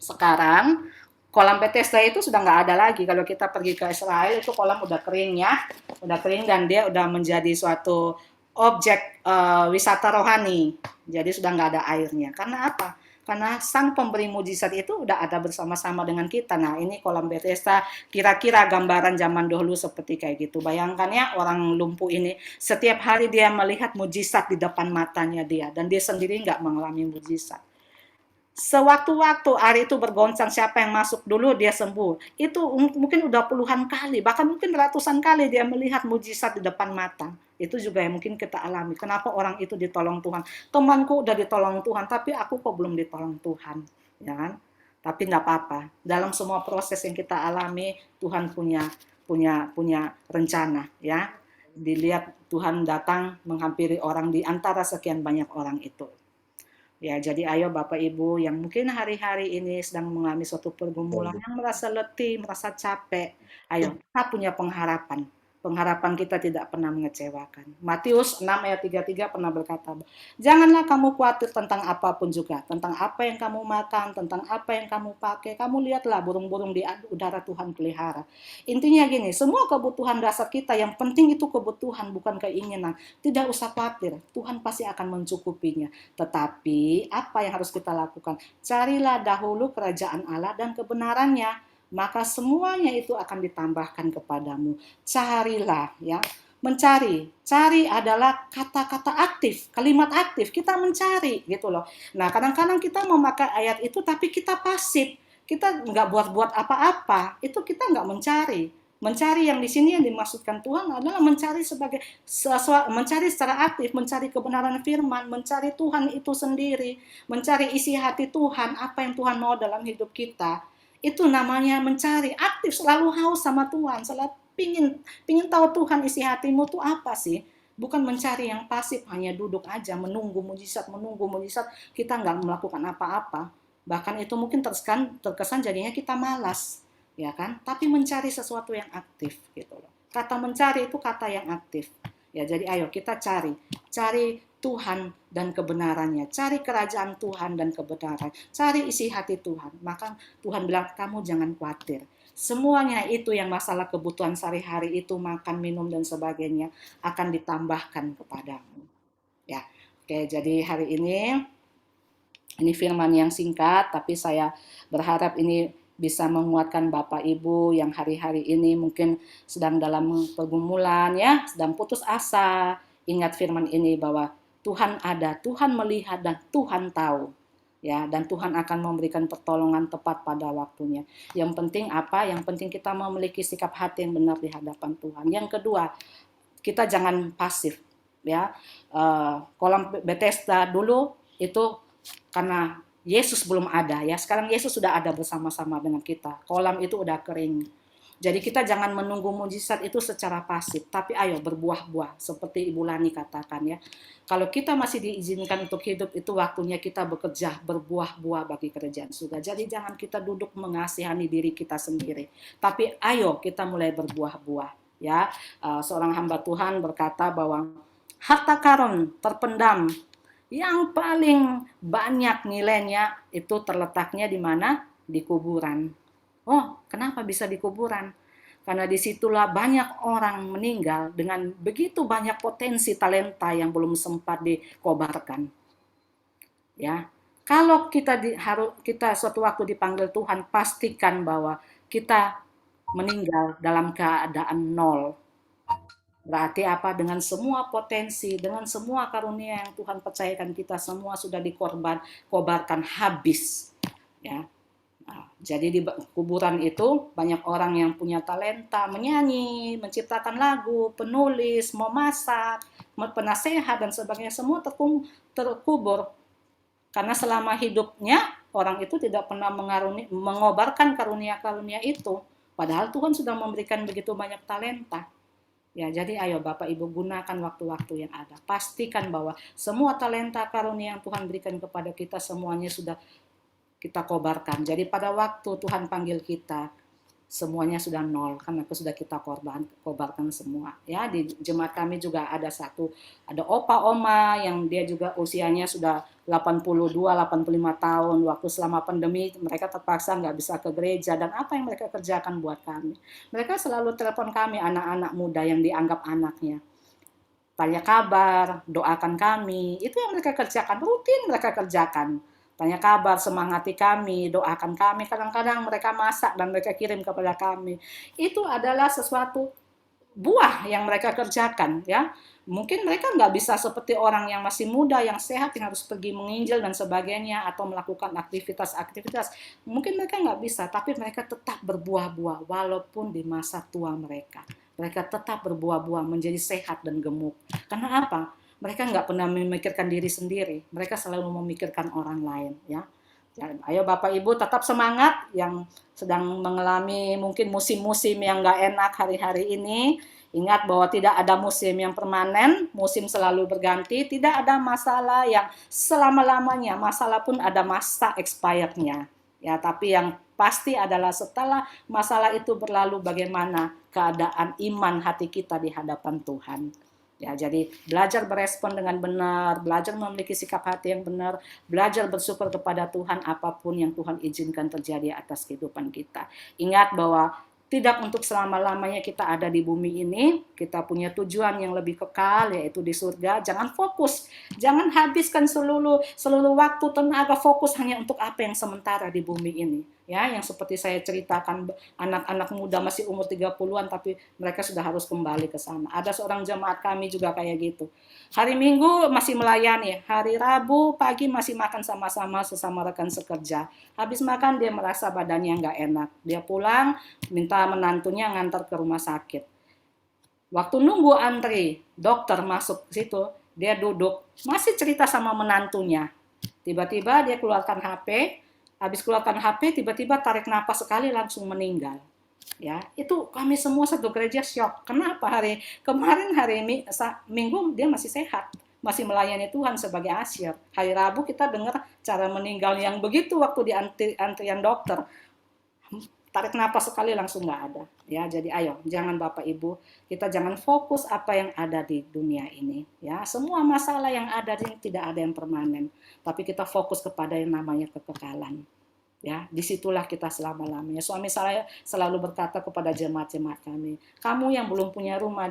sekarang kolam Bethesda itu sudah nggak ada lagi. Kalau kita pergi ke Israel itu kolam udah kering ya, udah kering dan dia udah menjadi suatu objek wisata rohani. Jadi sudah nggak ada airnya. Karena apa? Karena sang pemberi mujizat itu udah ada bersama-sama dengan kita. Nah, ini kolam Bethesda kira-kira gambaran zaman dahulu seperti kayak gitu. Bayangkan ya, orang lumpuh ini setiap hari dia melihat mujizat di depan matanya dia dan dia sendiri nggak mengalami mujizat. Sewaktu-waktu air itu bergoncang, siapa yang masuk dulu dia sembuh. Itu mungkin udah puluhan kali, bahkan mungkin ratusan kali dia melihat mujizat di depan mata. Itu juga yang mungkin kita alami. Kenapa orang itu ditolong Tuhan? Temanku udah ditolong Tuhan, tapi aku kok belum ditolong Tuhan, ya kan? Tapi enggak apa-apa. Dalam semua proses yang kita alami, Tuhan punya rencana, ya. Dilihat Tuhan datang menghampiri orang di antara sekian banyak orang itu. Ya, jadi ayo Bapak Ibu yang mungkin hari-hari ini sedang mengalami suatu pergumulan, yang merasa letih, merasa capek, ayo kita punya pengharapan. pengharapan kita tidak pernah mengecewakan. Matius 6 ayat 33 pernah berkata, janganlah kamu khawatir tentang apapun juga, tentang apa yang kamu makan, tentang apa yang kamu pakai. Kamu lihatlah burung-burung di udara Tuhan pelihara. Intinya gini, semua kebutuhan dasar kita, yang penting itu kebutuhan, bukan keinginan. Tidak usah khawatir, Tuhan pasti akan mencukupinya. Tetapi apa yang harus kita lakukan? Carilah dahulu kerajaan Allah dan kebenarannya, maka semuanya itu akan ditambahkan kepadamu. Carilah, ya. Mencari, cari adalah kata-kata aktif, kalimat aktif, kita mencari gitu loh. Nah, kadang-kadang kita memakai ayat itu tapi kita pasif, kita nggak buat-buat apa-apa, itu kita nggak mencari. Mencari yang di sini yang dimaksudkan Tuhan adalah mencari sebagai mencari secara aktif, mencari kebenaran firman, mencari Tuhan itu sendiri, mencari isi hati Tuhan, apa yang Tuhan mau dalam hidup kita. Itu namanya mencari, aktif, selalu haus sama Tuhan, selalu pingin tahu Tuhan isi hatimu tuh apa sih. Bukan mencari yang pasif, hanya duduk aja, menunggu mujizat, kita nggak melakukan apa-apa. Bahkan itu mungkin terkesan jadinya kita malas, ya kan? Tapi mencari sesuatu yang aktif gitu loh. Kata mencari itu kata yang aktif. Ya, jadi ayo kita cari Tuhan dan kebenarannya, cari kerajaan Tuhan dan kebenaran, cari isi hati Tuhan. Maka Tuhan bilang, kamu jangan khawatir. Semuanya itu yang masalah kebutuhan sehari-hari itu, makan, minum, dan sebagainya, akan ditambahkan kepadamu. Ya, oke, jadi hari ini firman yang singkat, tapi saya berharap ini bisa menguatkan Bapak Ibu yang hari-hari ini mungkin sedang dalam pergumulan, ya, sedang putus asa. Ingat firman ini bahwa Tuhan ada, Tuhan melihat, dan Tuhan tahu. Ya, dan Tuhan akan memberikan pertolongan tepat pada waktunya. Yang penting apa? Yang penting kita memiliki sikap hati yang benar di hadapan Tuhan. Yang kedua, kita jangan pasif. Ya, kolam Bethesda dulu itu karena Yesus belum ada. Ya, sekarang Yesus sudah ada bersama-sama dengan kita. Kolam itu udah kering. Jadi kita jangan menunggu mujizat itu secara pasif, tapi ayo berbuah-buah seperti Ibu Lani katakan, ya. Kalau kita masih diizinkan untuk hidup, itu waktunya kita bekerja, berbuah-buah bagi kerajaan surga. Jadi jangan kita duduk mengasihani diri kita sendiri, tapi ayo kita mulai berbuah-buah, ya. Seorang hamba Tuhan berkata bahwa harta karun terpendam yang paling banyak nilainya itu terletaknya di mana? Di kuburan. Oh, kenapa bisa di kuburan? Karena disitulah banyak orang meninggal dengan begitu banyak potensi talenta yang belum sempat dikobarkan. Ya, kalau kita suatu waktu dipanggil Tuhan, pastikan bahwa kita meninggal dalam keadaan nol. Berarti apa? Dengan semua potensi, dengan semua karunia yang Tuhan percayakan kita, semua sudah dikobarkan habis. Ya. Nah, jadi di kuburan itu banyak orang yang punya talenta, menyanyi, menciptakan lagu, penulis, memasak, penasehat, dan sebagainya, semua terkubur. Karena selama hidupnya, orang itu tidak pernah mengobarkan karunia-karunia itu. Padahal Tuhan sudah memberikan begitu banyak talenta. Ya, jadi ayo Bapak Ibu gunakan waktu-waktu yang ada. Pastikan bahwa semua talenta karunia yang Tuhan berikan kepada kita, semuanya sudah kita kobarkan. Jadi pada waktu Tuhan panggil kita, semuanya sudah nol karena sudah kita kobarkan semua. Ya, di jemaat kami juga ada opa oma yang dia juga usianya sudah 82, 85 tahun. Waktu selama pandemi mereka terpaksa nggak bisa ke gereja, dan apa yang mereka kerjakan buat kami? Mereka selalu telepon kami, anak-anak muda yang dianggap anaknya. Tanya kabar, doakan kami. Itu yang mereka kerjakan, rutin mereka kerjakan. Tanya kabar, semangati kami, doakan kami. Kadang-kadang mereka masak dan mereka kirim kepada kami. Itu adalah sesuatu buah yang mereka kerjakan, ya. Mungkin mereka nggak bisa seperti orang yang masih muda, yang sehat, yang harus pergi menginjil dan sebagainya, atau melakukan aktivitas-aktivitas. Mungkin mereka nggak bisa, tapi mereka tetap berbuah-buah walaupun di masa tua mereka. Mereka tetap berbuah-buah, menjadi sehat dan gemuk. Karena apa? Mereka nggak pernah memikirkan diri sendiri, mereka selalu memikirkan orang lain, ya. Ayo Bapak Ibu tetap semangat yang sedang mengalami mungkin musim-musim yang nggak enak hari-hari ini. Ingat bahwa tidak ada musim yang permanen, musim selalu berganti, tidak ada masalah yang selama-lamanya, masalah pun ada masa expirednya. Ya, tapi yang pasti adalah setelah masalah itu berlalu, bagaimana keadaan iman hati kita di hadapan Tuhan. Ya, jadi belajar berespon dengan benar, belajar memiliki sikap hati yang benar, belajar bersyukur kepada Tuhan apapun yang Tuhan izinkan terjadi atas kehidupan kita. Ingat bahwa tidak untuk selama-lamanya kita ada di bumi ini, kita punya tujuan yang lebih kekal, yaitu di surga. Jangan fokus, jangan habiskan seluruh waktu, tenaga, fokus hanya untuk apa yang sementara di bumi ini. Ya, yang seperti saya ceritakan, anak-anak muda masih umur 30-an tapi mereka sudah harus kembali ke sana. Ada seorang jemaat kami juga kayak gitu. Hari Minggu masih melayani, hari Rabu pagi masih makan sama-sama sesama rekan sekerja. Habis makan dia merasa badannya nggak enak. Dia pulang, minta menantunya ngantar ke rumah sakit. Waktu nunggu antri, dokter masuk ke situ, dia duduk, masih cerita sama menantunya. Tiba-tiba dia keluarkan HP, habis keluarkan HP, tiba-tiba tarik napas sekali langsung meninggal. Ya, itu kami semua satu gereja syok. Kenapa kemarin hari Minggu dia masih sehat, masih melayani Tuhan sebagai asyir. Hari Rabu kita dengar cara meninggal yang begitu waktu di antrian dokter. Tarik napas sekali langsung nggak ada. Ya, jadi ayo, jangan Bapak Ibu, kita jangan fokus apa yang ada di dunia ini. Ya, semua masalah yang ada ini tidak ada yang permanen, tapi kita fokus kepada yang namanya kekekalan. Ya, disitulah kita selama-lamanya. Suami saya selalu berkata kepada jemaat-jemaat kami, kamu yang belum punya rumah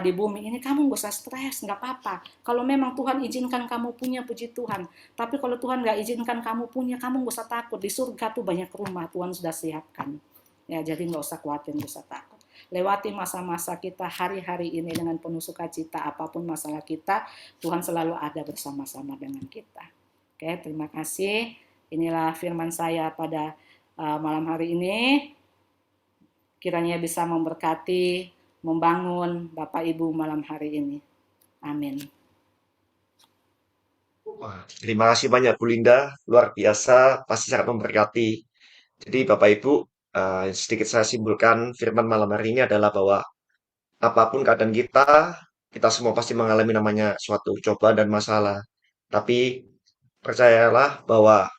di bumi ini, kamu gak usah stres, nggak apa-apa. Kalau memang Tuhan izinkan kamu punya, puji Tuhan. Tapi kalau Tuhan nggak izinkan kamu punya, kamu gak usah takut. Di surga tuh banyak rumah, Tuhan sudah siapkan. Ya, jadi nggak usah khawatir, nggak usah takut. Lewati masa-masa kita hari-hari ini dengan penuh sukacita, apapun masalah kita, Tuhan selalu ada bersama-sama dengan kita. Oke, terima kasih. Inilah firman saya pada malam hari ini. Kiranya bisa memberkati, membangun Bapak Ibu malam hari ini. Amin. Terima kasih banyak Bu Linda, luar biasa, pasti sangat memberkati. Jadi Bapak Ibu, sedikit saya simpulkan firman malam hari ini adalah bahwa apapun keadaan kita semua pasti mengalami namanya suatu cobaan dan masalah. Tapi percayalah bahwa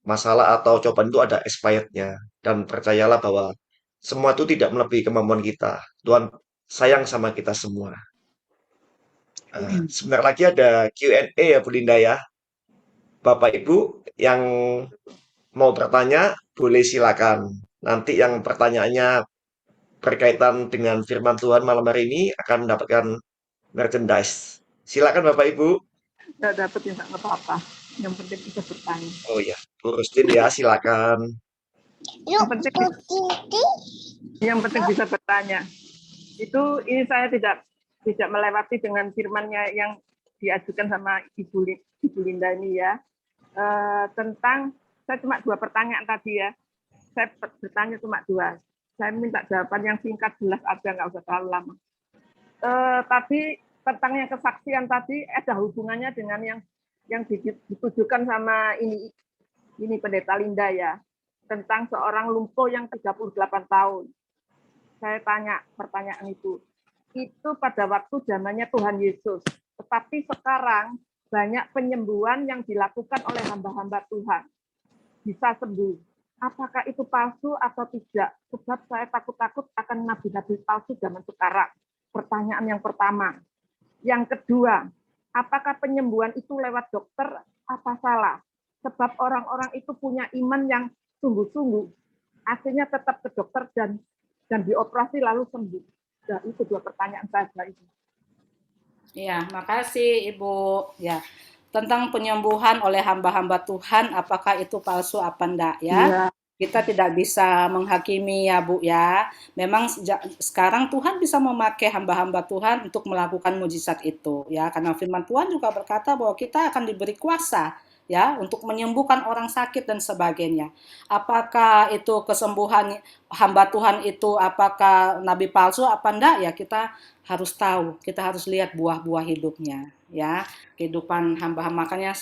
masalah atau cobaan itu ada expirednya. Dan percayalah bahwa semua itu tidak melebihi kemampuan kita. Tuhan sayang sama kita semua. Sebentar lagi ada Q&A ya Bu Linda ya. Bapak Ibu yang mau bertanya boleh silakan. Nanti yang pertanyaannya berkaitan dengan firman Tuhan malam hari ini akan mendapatkan merchandise. Silakan Bapak Ibu. Nggak dapet ya nggak apa-apa. Yang penting bisa bertanya. Oh ya, Bu Rustin ya silakan. Yang penting bisa bertanya. Itu ini saya tidak melewati dengan firmannya yang diajukan sama Ibu Linda ini ya. Tentang saya cuma 2 pertanyaan tadi ya. Saya bertanya cuma 2. Saya minta jawaban yang singkat jelas aja, nggak usah terlalu lama. Tapi tentang yang kesaksian tadi ada hubungannya dengan yang ditujukan sama ini Pendeta Linda ya, tentang seorang lumpuh yang 38 tahun. Saya tanya pertanyaan itu pada waktu zamannya Tuhan Yesus. Tetapi sekarang banyak penyembuhan yang dilakukan oleh hamba-hamba Tuhan. Bisa sembuh. Apakah itu palsu atau tidak? Sebab saya takut-takut akan nabi-nabi palsu zaman sekarang. Pertanyaan yang pertama. Yang kedua, apakah penyembuhan itu lewat dokter? Apa salah? Sebab orang-orang itu punya iman yang sungguh-sungguh. Akhirnya tetap ke dokter dan dioperasi lalu sembuh. Nah, itu 2 pertanyaan saya itu. Ya, makasih Ibu. Ya, tentang penyembuhan oleh hamba-hamba Tuhan, apakah itu palsu apa enggak ya? Kita tidak bisa menghakimi ya Bu ya. Memang sekarang Tuhan bisa memakai hamba-hamba Tuhan untuk melakukan mujizat itu ya. Karena firman Tuhan juga berkata bahwa kita akan diberi kuasa ya untuk menyembuhkan orang sakit dan sebagainya. Apakah itu kesembuhan hamba Tuhan itu apakah nabi palsu apa enggak ya, kita harus tahu, kita harus lihat buah-buah hidupnya ya, kehidupan hamba-hamba. Makanya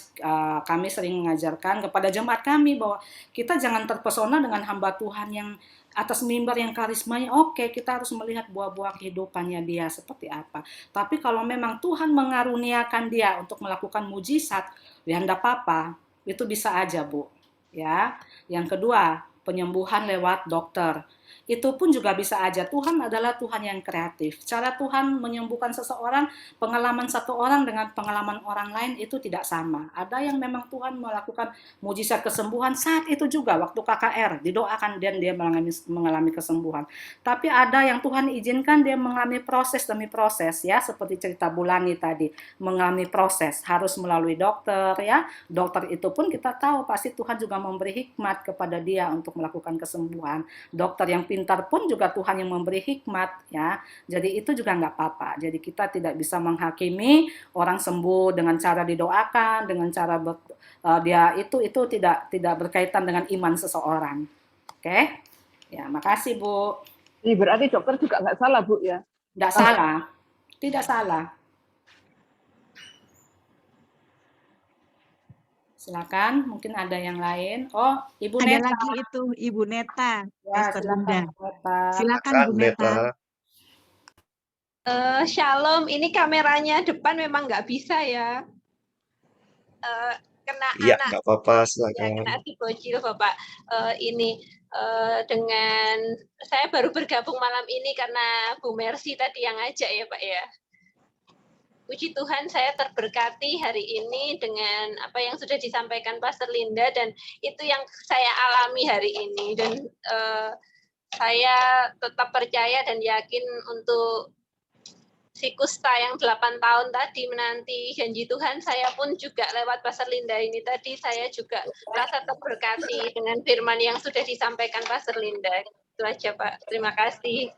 kami sering mengajarkan kepada jemaat kami bahwa kita jangan terpesona dengan hamba Tuhan yang atas mimbar yang karismanya. Oke, kita harus melihat buah-buah kehidupannya dia seperti apa. Tapi kalau memang Tuhan mengaruniakan dia untuk melakukan mujizat, ya enggak apa-apa, itu bisa aja Bu Ya. Yang kedua, penyembuhan lewat dokter. Itu pun juga bisa aja. Tuhan adalah Tuhan yang kreatif. Cara Tuhan menyembuhkan seseorang, pengalaman satu orang dengan pengalaman orang lain itu tidak sama. Ada yang memang Tuhan melakukan mujizat kesembuhan saat itu juga waktu KKR didoakan dan dia mengalami kesembuhan. Tapi ada yang Tuhan izinkan dia mengalami proses demi proses, ya, seperti cerita Bulani tadi, mengalami proses harus melalui dokter, ya. Dokter itu pun kita tahu pasti Tuhan juga memberi hikmat kepada dia untuk melakukan kesembuhan. Dokter yang pintar pun juga Tuhan yang memberi hikmat, ya. Jadi itu juga nggak apa-apa. Jadi kita tidak bisa menghakimi orang sembuh dengan cara didoakan, dengan cara dia itu tidak berkaitan dengan iman seseorang. Oke? Ya, makasih Bu. Ini berarti dokter juga nggak salah, Bu, ya? Nggak salah, tidak salah. Silakan, mungkin ada yang lain. Oh, Ibu Ada Neta. lagi itu Ibu Neta, Ya, Pastor silakan Linda. Bu Neta. Silakan Bu Neta. Neta. Shalom, ini kameranya depan memang nggak bisa ya. Kena Iya, anak, nggak apa-apa, ya, silakan. kena si bocil Bapak. Dengan saya baru bergabung malam ini karena Bu Mercy tadi yang ngajak ya Pak ya. Puji Tuhan saya terberkati hari ini dengan apa yang sudah disampaikan Pastor Linda dan itu yang saya alami hari ini dan saya tetap percaya dan yakin untuk si Kusta yang 8 tahun tadi menanti janji Tuhan, saya pun juga lewat Pastor Linda ini tadi saya juga merasa terberkati dengan firman yang sudah disampaikan Pastor Linda. Itu aja Pak, terima kasih.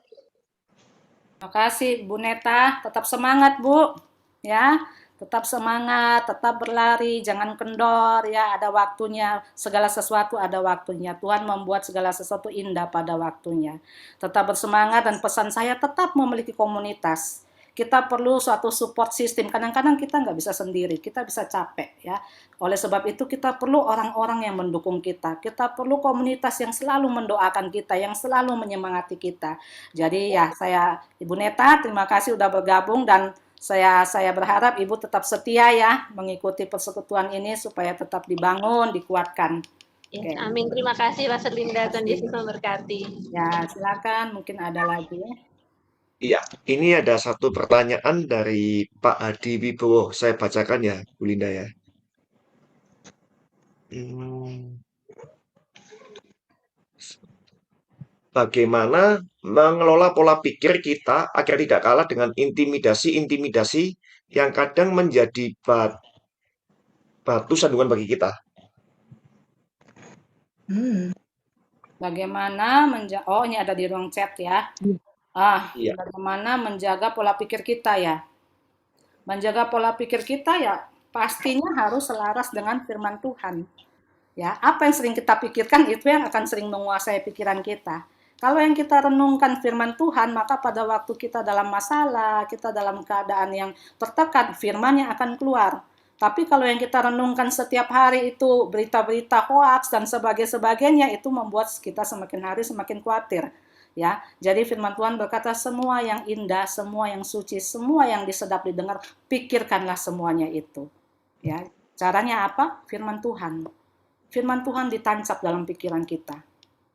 Terima kasih Bu Neta, tetap semangat Bu, ya, tetap semangat, tetap berlari, jangan kendor, ya, ada waktunya, segala sesuatu ada waktunya. Tuhan membuat segala sesuatu indah pada waktunya. Tetap bersemangat dan pesan saya tetap memiliki komunitas. Kita perlu suatu support system. Kadang-kadang kita nggak bisa sendiri, kita bisa capek, ya. Oleh sebab itu kita perlu orang-orang yang mendukung kita. Kita perlu komunitas yang selalu mendoakan kita, yang selalu menyemangati kita. Jadi ya saya Ibu Neta, terima kasih udah bergabung dan saya berharap Ibu tetap setia ya mengikuti persekutuan ini supaya tetap dibangun, dikuatkan. Ya, Oke. amin. Terima kasih Pastor Linda, Tuhan Yesus memberkati. Ya, silakan mungkin ada lagi. Iya, ini ada satu pertanyaan dari Pak Hadi Wibowo. Saya bacakan ya, Bu Linda ya. Bagaimana mengelola pola pikir kita agar tidak kalah dengan intimidasi-intimidasi yang kadang menjadi batu sandungan bagi kita? Bagaimana oh ini ada di ruang chat ya. Iya. Bagaimana menjaga pola pikir kita ya? Menjaga pola pikir kita ya pastinya harus selaras dengan firman Tuhan. Ya, apa yang sering kita pikirkan itu yang akan sering menguasai pikiran kita. Kalau yang kita renungkan firman Tuhan, maka pada waktu kita dalam masalah, kita dalam keadaan yang tertekan, firman yang akan keluar. Tapi kalau yang kita renungkan setiap hari itu berita-berita hoaks dan sebagainya, itu membuat kita semakin hari semakin khawatir. Ya, jadi firman Tuhan berkata semua yang indah, semua yang suci, semua yang disedap didengar, pikirkanlah semuanya itu. Ya, caranya apa? Firman Tuhan. Firman Tuhan ditancap dalam pikiran kita.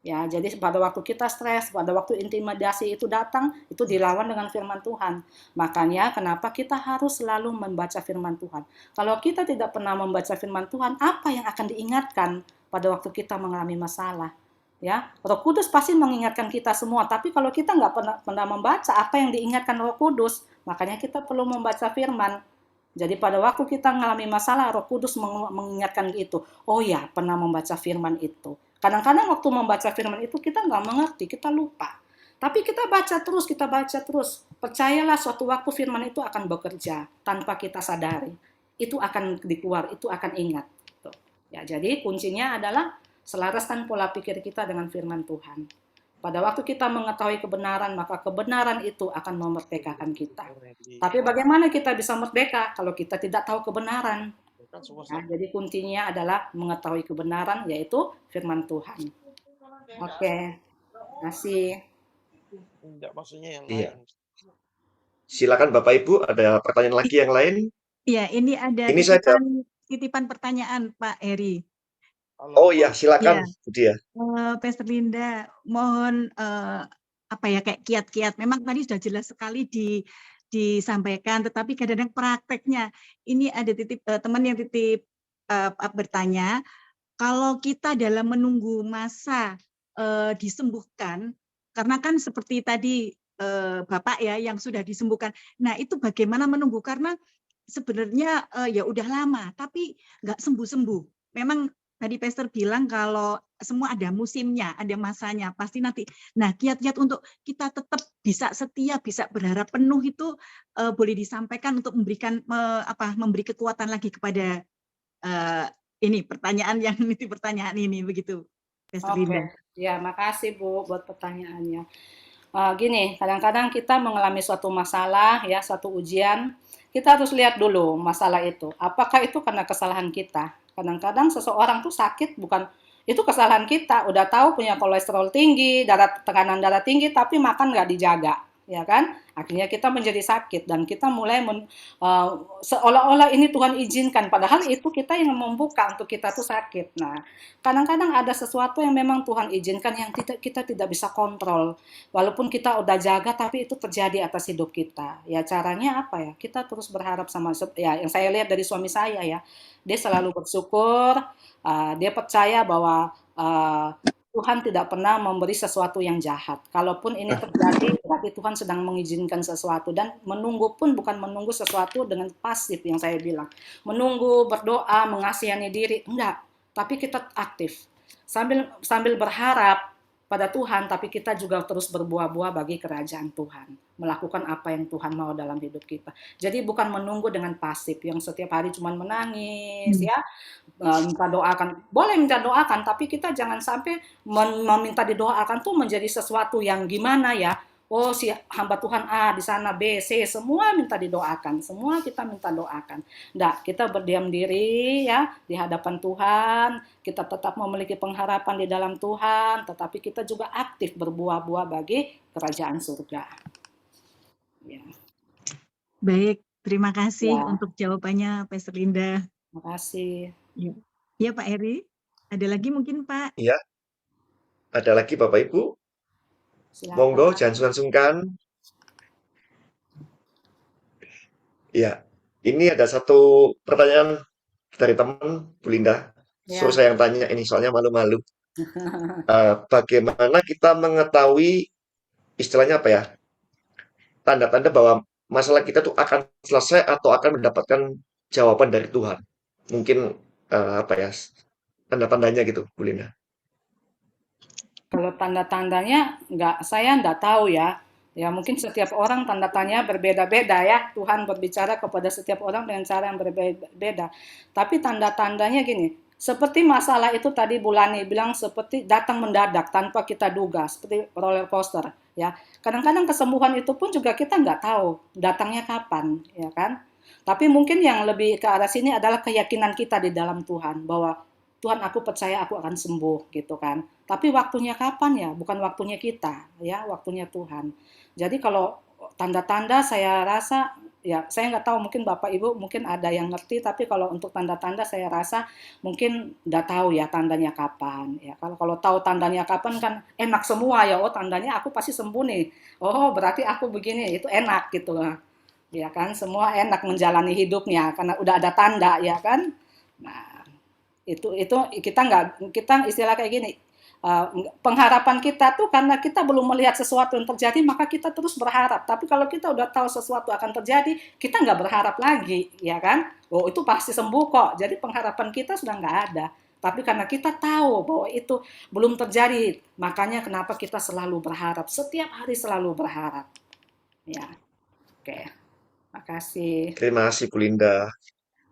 Ya, jadi pada waktu kita stres, pada waktu intimidasi itu datang, itu dilawan dengan firman Tuhan. Makanya kenapa kita harus selalu membaca firman Tuhan. Kalau kita tidak pernah membaca firman Tuhan, apa yang akan diingatkan pada waktu kita mengalami masalah? Ya, Roh Kudus pasti mengingatkan kita semua, tapi kalau kita nggak pernah membaca apa yang diingatkan Roh Kudus, makanya kita perlu membaca firman. Jadi pada waktu kita mengalami masalah, Roh Kudus mengingatkan itu. Oh ya, pernah membaca firman itu. Kadang-kadang waktu membaca firman itu kita nggak mengerti, kita lupa. Tapi kita baca terus. Percayalah suatu waktu firman itu akan bekerja tanpa kita sadari. Itu akan dikeluar, itu akan ingat. Ya, jadi kuncinya adalah selaraskan pola pikir kita dengan firman Tuhan. Pada waktu kita mengetahui kebenaran, maka kebenaran itu akan memerdekakan kita. Tapi bagaimana kita bisa merdeka kalau kita tidak tahu kebenaran? Nah, jadi kuncinya adalah mengetahui kebenaran, yaitu firman Tuhan. Oke, kasih. Iya. Silakan Bapak Ibu, ada pertanyaan lagi yang lain? Iya, ini ada titipan pertanyaan Pak Heri. Oh iya, silakan Ya, Bu Dia. Pastor Linda, mohon apa ya kayak kiat-kiat. Memang tadi sudah jelas sekali disampaikan, tetapi kadang-kadang prakteknya ini ada teman yang bertanya, kalau kita dalam menunggu masa disembuhkan, karena kan seperti tadi Bapak ya yang sudah disembuhkan. Nah itu bagaimana menunggu? Karena sebenarnya ya udah lama, tapi nggak sembuh-sembuh. Memang tadi Pastor bilang kalau semua ada musimnya, ada masanya, pasti nanti. Nah, kiat-kiat untuk kita tetap bisa setia, bisa berharap penuh itu boleh disampaikan untuk memberi kekuatan lagi kepada ini pertanyaan yang pertanyaan ini begitu, Pastor Linda. Oke, ya makasih Bu buat pertanyaannya. Gini, kadang-kadang kita mengalami suatu masalah, ya, suatu ujian, kita harus lihat dulu masalah itu. Apakah itu karena kesalahan kita? Kadang-kadang seseorang tuh sakit bukan itu kesalahan kita. Udah tahu punya kolesterol tinggi, tekanan darah tinggi, tapi makan nggak dijaga, ya kan? Akhirnya kita menjadi sakit dan kita mulai seolah-olah ini Tuhan izinkan, padahal itu kita yang membuka untuk kita tuh sakit. Nah, kadang-kadang ada sesuatu yang memang Tuhan izinkan yang kita tidak bisa kontrol. Walaupun kita udah jaga, tapi itu terjadi atas hidup kita. Ya caranya apa ya? Kita terus berharap sama, ya yang saya lihat dari suami saya ya, dia selalu bersyukur, dia percaya bahwa Tuhan tidak pernah memberi sesuatu yang jahat. Kalaupun ini terjadi, berarti Tuhan sedang mengizinkan sesuatu. Dan menunggu pun bukan menunggu sesuatu dengan pasif yang saya bilang. Menunggu, berdoa, mengasihani diri, enggak. Tapi kita aktif. Sambil berharap pada Tuhan, tapi kita juga terus berbuah-buah bagi kerajaan Tuhan. Melakukan apa yang Tuhan mau dalam hidup kita. Jadi bukan menunggu dengan pasif, yang setiap hari cuma menangis, ya, minta doakan. Boleh minta doakan, tapi kita jangan sampai meminta didoakan tuh menjadi sesuatu yang gimana ya. Oh, si hamba Tuhan A di sana, B, C, semua minta didoakan. Semua kita minta doakan. Nggak, kita berdiam diri ya di hadapan Tuhan. Kita tetap memiliki pengharapan di dalam Tuhan, tetapi kita juga aktif berbuah-buah bagi kerajaan surga. Ya. Baik, terima kasih Ya. untuk jawabannya, Pastor Linda. Terima kasih. Ya, Pak Eri. Ada lagi mungkin, Pak? Iya. Ada lagi Bapak Ibu? Silakan. Monggo, jangan sungkan-sungkan. Iya, ini ada satu pertanyaan dari teman Bu Linda. Suruh saya yang tanya ini, soalnya malu-malu. Bagaimana kita mengetahui istilahnya apa ya? Tanda-tanda bahwa masalah kita tuh akan selesai atau akan mendapatkan jawaban dari Tuhan. Mungkin apa ya? Tanda-tandanya gitu, Bu Linda. Kalau tanda-tandanya saya nggak tahu ya. Ya mungkin setiap orang tanda tanya berbeda-beda ya. Tuhan berbicara kepada setiap orang dengan cara yang berbeda. Tapi tanda-tandanya gini, seperti masalah itu tadi Bu Lani bilang seperti datang mendadak tanpa kita duga, seperti roller coaster ya. Kadang-kadang kesembuhan itu pun juga kita nggak tahu datangnya kapan, ya kan? Tapi mungkin yang lebih ke arah sini adalah keyakinan kita di dalam Tuhan bahwa Tuhan aku percaya aku akan sembuh gitu kan. Tapi waktunya kapan ya? Bukan waktunya kita ya, waktunya Tuhan. Jadi kalau tanda-tanda saya rasa ya saya nggak tahu mungkin Bapak Ibu mungkin ada yang ngerti tapi kalau untuk tanda-tanda saya rasa mungkin nggak tahu ya tandanya kapan ya. Kalau tahu tandanya kapan kan enak semua ya. Oh tandanya aku pasti sembuh nih. Oh berarti aku begini itu enak gitu lah. Ya kan semua enak menjalani hidupnya karena udah ada tanda ya kan. Nah itu kita istilah kayak gini pengharapan kita tuh karena kita belum melihat sesuatu yang terjadi maka kita terus berharap tapi kalau kita udah tahu sesuatu akan terjadi kita nggak berharap lagi ya kan oh itu pasti sembuh kok jadi pengharapan kita sudah nggak ada tapi karena kita tahu bahwa itu belum terjadi makanya kenapa kita selalu berharap setiap hari selalu berharap ya oke makasih. Terima kasih Bu Linda.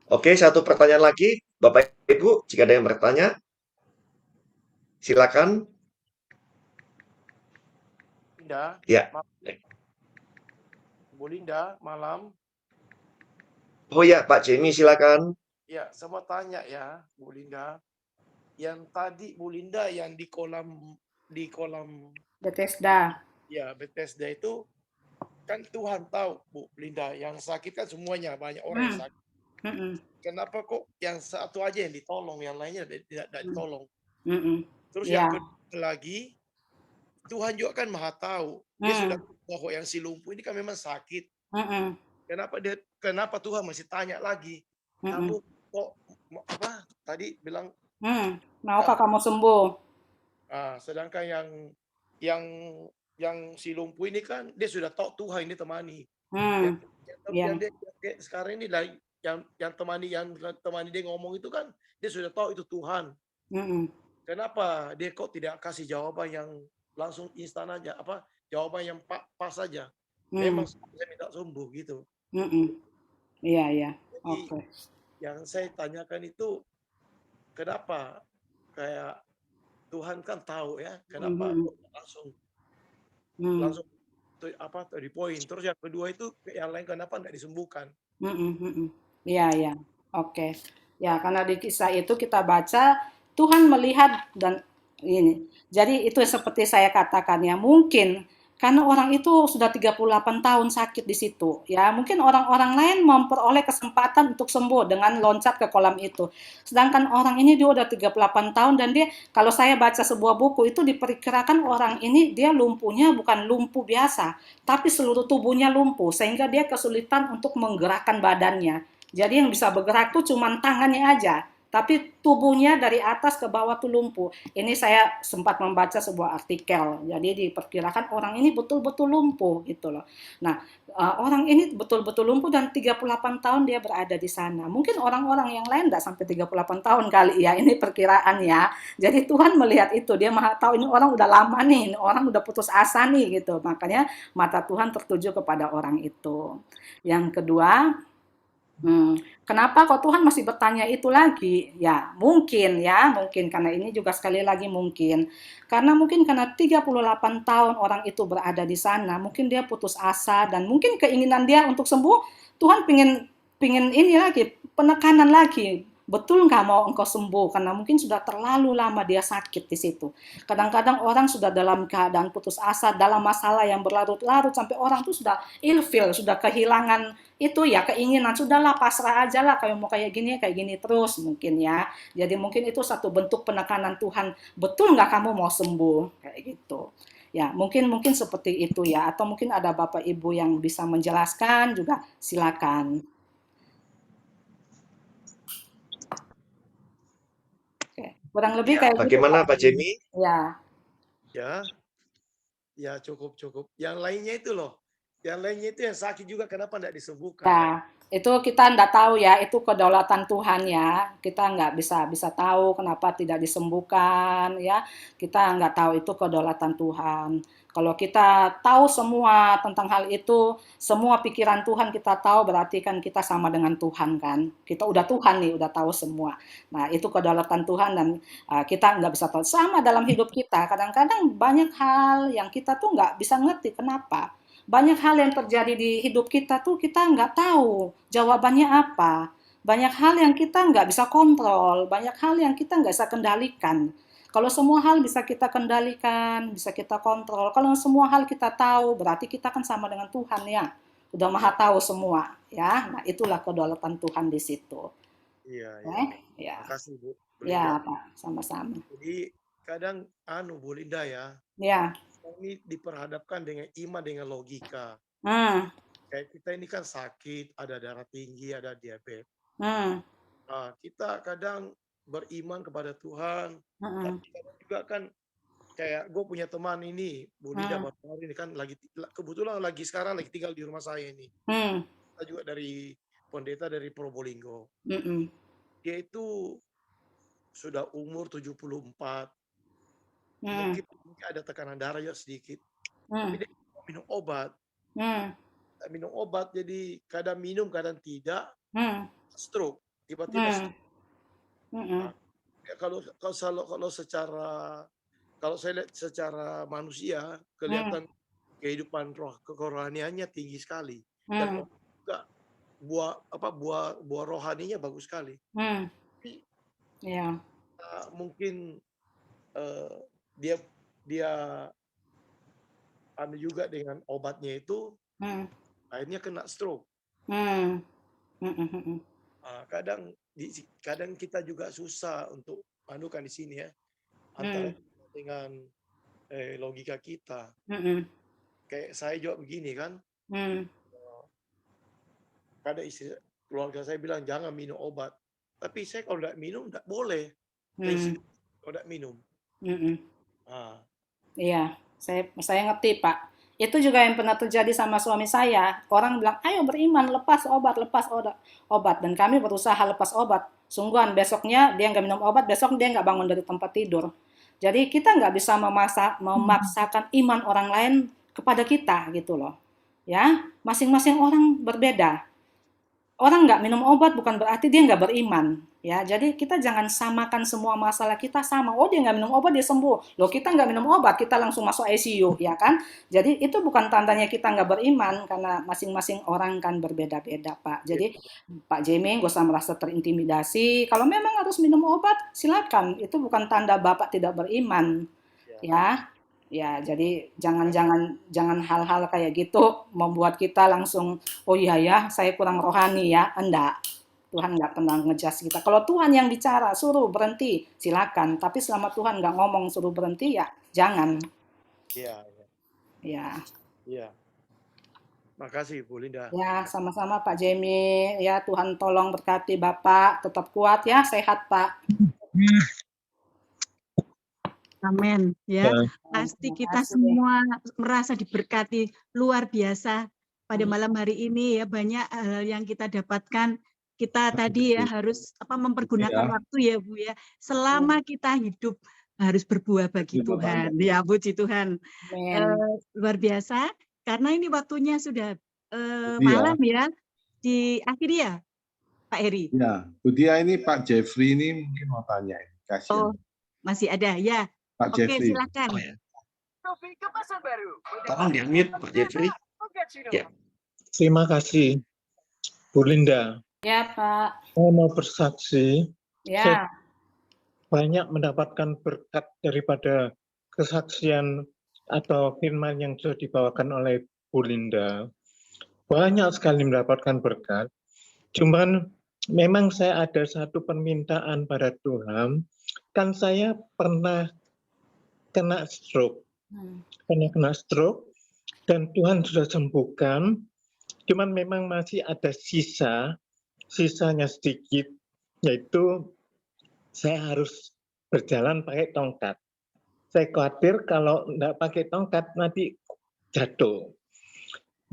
Oke, satu pertanyaan lagi. Bapak Ibu, jika ada yang bertanya, silakan. Linda, Ya. Bu Linda, malam. Oh ya, Pak Jimmy, silakan. Ya, saya mau tanya ya, Bu Linda. Yang tadi Bu Linda yang di kolam Bethesda. Ya, Bethesda itu kan Tuhan tahu Bu Linda, yang sakit kan semuanya banyak orang yang sakit. Mm-mm. Kenapa kok yang satu aja yang ditolong, yang lainnya tidak ditolong? Mm-mm. Terus Ya. yang kedua lagi, Tuhan juga kan maha tahu. Dia sudah tahu bahwa yang si lumpuh ini kan memang sakit. Mm-mm. Kenapa Tuhan masih tanya lagi? Kamu kok tadi bilang Maukah kamu sembuh? sedangkan yang si lumpuh ini kan dia sudah tahu Tuhan ini temani. Yang dia sekarang ini yang temani dia ngomong itu kan dia sudah tahu itu Tuhan. Kenapa dia kok tidak kasih jawaban yang langsung instan aja, jawaban yang pas saja. Memang saya minta sembuh gitu. Iya. Jadi yang saya tanyakan itu kenapa kayak Tuhan kan tahu ya, kenapa kok langsung to the point. Terus yang kedua itu yang lain kenapa tidak disembuhkan? Iya. Oke. Ya, karena di kisah itu kita baca Tuhan melihat dan ini. Jadi itu seperti saya katakan ya, mungkin karena orang itu sudah 38 tahun sakit di situ, ya mungkin orang-orang lain memperoleh kesempatan untuk sembuh dengan loncat ke kolam itu. Sedangkan orang ini dia udah 38 tahun dan dia, kalau saya baca sebuah buku itu diperkirakan orang ini dia lumpuhnya bukan lumpuh biasa, tapi seluruh tubuhnya lumpuh sehingga dia kesulitan untuk menggerakkan badannya. Jadi yang bisa bergerak tuh cuma tangannya aja, tapi tubuhnya dari atas ke bawah tuh lumpuh. Ini saya sempat membaca sebuah artikel. Jadi diperkirakan orang ini betul-betul lumpuh gitu loh. Nah, orang ini betul-betul lumpuh dan 38 tahun dia berada di sana. Mungkin orang-orang yang lain enggak sampai 38 tahun kali ya. Ini perkiraan ya. Jadi Tuhan melihat itu, dia maha tahu ini orang udah lama nih, ini orang udah putus asa nih gitu. Makanya mata Tuhan tertuju kepada orang itu. Yang kedua, kenapa kok Tuhan masih bertanya itu lagi? Ya, mungkin karena ini juga sekali lagi mungkin. Karena mungkin karena 38 tahun orang itu berada di sana, mungkin dia putus asa dan mungkin keinginan dia untuk sembuh, Tuhan pingin ini lagi, penekanan lagi. Betul nggak mau engkau sembuh? Karena mungkin sudah terlalu lama dia sakit di situ. Kadang-kadang orang sudah dalam keadaan putus asa, dalam masalah yang berlarut-larut sampai orang tuh sudah ilfil, sudah kehilangan itu ya keinginan, sudahlah pasrah aja lah, kayak mau kayak gini terus mungkin ya. Jadi mungkin itu satu bentuk penekanan Tuhan, betul nggak kamu mau sembuh kayak gitu ya. Mungkin seperti itu ya, atau mungkin ada Bapak Ibu yang bisa menjelaskan juga, silakan. Oke. Kurang lebih kayak bagaimana Pak Jemi? Ya cukup. Yang lainnya itu loh, yang sakit juga kenapa tidak disembuhkan? Ya, itu kita enggak tahu ya, itu kedaulatan Tuhan ya. Kita enggak bisa tahu kenapa tidak disembuhkan ya. Kita enggak tahu, itu kedaulatan Tuhan. Kalau kita tahu semua tentang hal itu, semua pikiran Tuhan kita tahu, berarti kan kita sama dengan Tuhan kan. Kita udah Tuhan nih, udah tahu semua. Nah, itu kedaulatan Tuhan dan kita nggak bisa tahu. Sama dalam hidup kita, kadang-kadang banyak hal yang kita tuh nggak bisa ngerti kenapa. Banyak hal yang terjadi di hidup kita tuh kita nggak tahu jawabannya apa. Banyak hal yang kita nggak bisa kontrol, banyak hal yang kita nggak bisa kendalikan. Kalau semua hal bisa kita kendalikan, bisa kita kontrol, kalau semua hal kita tahu, berarti kita kan sama dengan Tuhan ya. Udah maha tahu semua ya. Nah, itulah kedaulatan Tuhan di situ. Iya. Ya. Makasih Bu. Ya, Pak, sama-sama. Jadi kadang Bu Linda ya. Ya. Ini diperhadapkan dengan iman dengan logika. Kayak kita ini kan sakit, ada darah tinggi, ada diabetes. Kita kadang beriman kepada Tuhan, tapi kadang juga kan kayak gue punya teman ini, Bu Linda baru ini kan kebetulan sekarang lagi tinggal di rumah saya ini. Kita juga dari pendeta dari Probolinggo. Dia itu sudah umur 74. Mungkin ada tekanan darah ya sedikit. Tapi dia minum obat. Minum obat, jadi kadang minum, kadang tidak. Stroke, tiba-tiba stroke. Kalau saya lihat secara manusia, kelihatan kehidupan kerohaniannya tinggi sekali. Dan juga buah rohaninya bagus sekali. Mungkin dia juga dengan obatnya itu akhirnya kena stroke. kadang kita juga susah untuk anukan di sini ya, antara dengan logika kita. Kayak saya jawab begini kan, kadang keluarga saya bilang jangan minum obat, tapi saya kalau tidak minum tidak boleh. Prinsip kalau tidak minum. Iya, saya ngerti Pak. Itu juga yang pernah terjadi sama suami saya. Orang bilang, ayo beriman, lepas obat. Dan kami berusaha lepas obat. Sungguhan besoknya dia nggak minum obat, besok dia nggak bangun dari tempat tidur. Jadi kita nggak bisa memaksakan iman orang lain kepada kita gitu loh. Ya, masing-masing orang berbeda. Orang nggak minum obat bukan berarti dia nggak beriman. Ya, jadi kita jangan samakan semua masalah kita sama. Oh, dia nggak minum obat, dia sembuh. Loh, kita nggak minum obat, kita langsung masuk ICU, ya kan? Jadi itu bukan tandanya kita nggak beriman, karena masing-masing orang kan berbeda-beda, Pak. Jadi Pak Jamie nggak usah merasa terintimidasi. Kalau memang harus minum obat, silakan. Itu bukan tanda Bapak tidak beriman, ya. Ya, jadi jangan hal-hal kayak gitu membuat kita langsung, oh iya ya, saya kurang rohani ya. Enggak. Tuhan nggak pernah ngejas kita. Kalau Tuhan yang bicara, suruh berhenti, silakan. Tapi selama Tuhan nggak ngomong suruh berhenti, ya jangan. Iya. Makasih Bu Linda. Ya, sama-sama Pak Jamie. Ya, Tuhan tolong berkati Bapak. Tetap kuat ya, sehat Pak. Amin. Ya, pasti kita semua merasa diberkati luar biasa pada malam hari ini ya. Banyak hal yang kita dapatkan. Kita tadi ya harus mempergunakan waktu ya Bu ya. Selama kita hidup harus berbuah bagi Tuhan. Ya, puji Tuhan. Luar biasa. Karena ini waktunya sudah malam ya. Diakhiri ya, Pak Heri. Ya, Bu Dia, ini Pak Jeffrey ini mungkin mau tanya. Oh, masih ada ya. Pak Jeffrey. Silakan. Oh, ya. Tolong di-unmute Pak Jeffrey. Ya. Terima kasih, Bu Linda. Ya, Pak. Saya mau bersaksi. Ya. Saya banyak mendapatkan berkat daripada kesaksian atau firman yang sudah dibawakan oleh Bu Linda. Banyak sekali mendapatkan berkat. Cuman memang saya ada satu permintaan pada Tuhan. Kan saya pernah kena stroke. Dan Tuhan sudah sembuhkan. Cuman memang masih ada sisanya sedikit, yaitu saya harus berjalan pakai tongkat. Saya khawatir kalau tidak pakai tongkat nanti jatuh.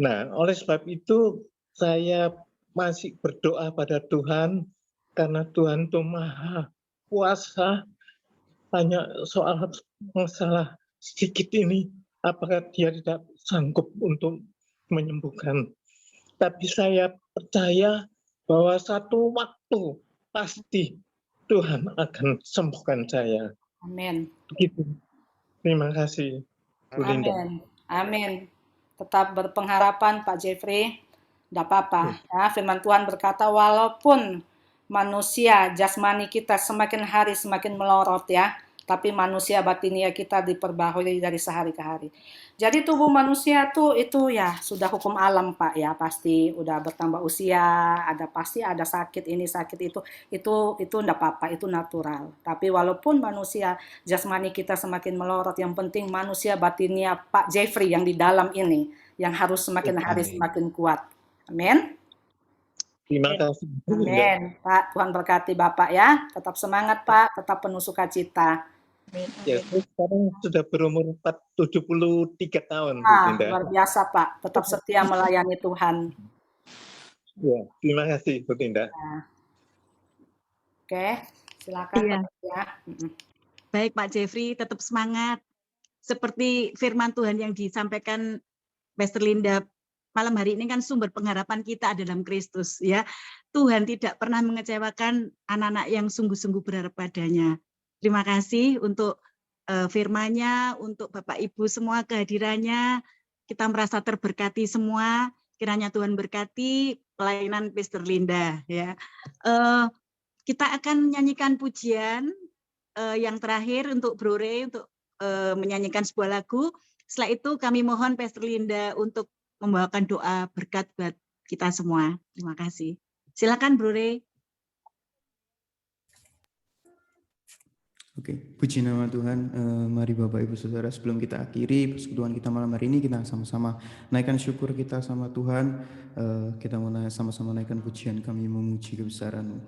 Nah, oleh sebab itu saya masih berdoa pada Tuhan, karena Tuhan itu Maha Kuasa. Hanya soal masalah sedikit ini, apakah Dia tidak sanggup untuk menyembuhkan. Tapi saya percaya bahwa satu waktu pasti Tuhan akan sembuhkan saya. Amin. Begitu. Terima kasih, Bu Linda. Amin. Tetap berpengharapan Pak Jeffrey. Tidak apa-apa. Ya, firman Tuhan berkata, walaupun manusia jasmani kita semakin hari semakin melorot ya, tapi manusia batinia kita diperbaharui dari sehari ke hari. Jadi tubuh manusia itu ya sudah hukum alam Pak ya, pasti udah bertambah usia, pasti ada sakit ini sakit itu enggak apa-apa, itu natural. Tapi walaupun manusia jasmani kita semakin melorot, yang penting manusia batinia Pak Jeffrey yang di dalam ini yang harus semakin hari semakin kuat. Amin. Terima kasih. Amin. Pak, Tuhan berkati Bapak ya. Tetap semangat Pak, tetap penuh sukacita. Ya, saya sekarang sudah berumur 73 tahun. Luar biasa Pak, tetap setia melayani Tuhan. Ya, terima kasih Bu Linda. Oke, silakan Pak ya. Baik Pak Jeffrey, tetap semangat. Seperti firman Tuhan yang disampaikan Pastor Linda malam hari ini kan sumber pengharapan kita dalam Kristus ya. Tuhan tidak pernah mengecewakan anak-anak yang sungguh-sungguh berharap padanya. Terima kasih untuk firman-Nya, untuk Bapak Ibu semua kehadirannya. Kita merasa terberkati semua. Kiranya Tuhan berkati pelayanan Pastor Linda ya. Kita akan menyanyikan pujian yang terakhir untuk Bro Ray untuk menyanyikan sebuah lagu. Setelah itu kami mohon Pastor Linda untuk membawakan doa berkat buat kita semua. Terima kasih. Silakan Bro Ray. Oke, puji nama Tuhan. Mari Bapak Ibu Saudara, sebelum kita akhiri persekutuan kita malam hari ini, kita sama-sama naikkan syukur kita sama Tuhan. Kita mau sama-sama naikkan pujian kami memuji kebesaran-Mu.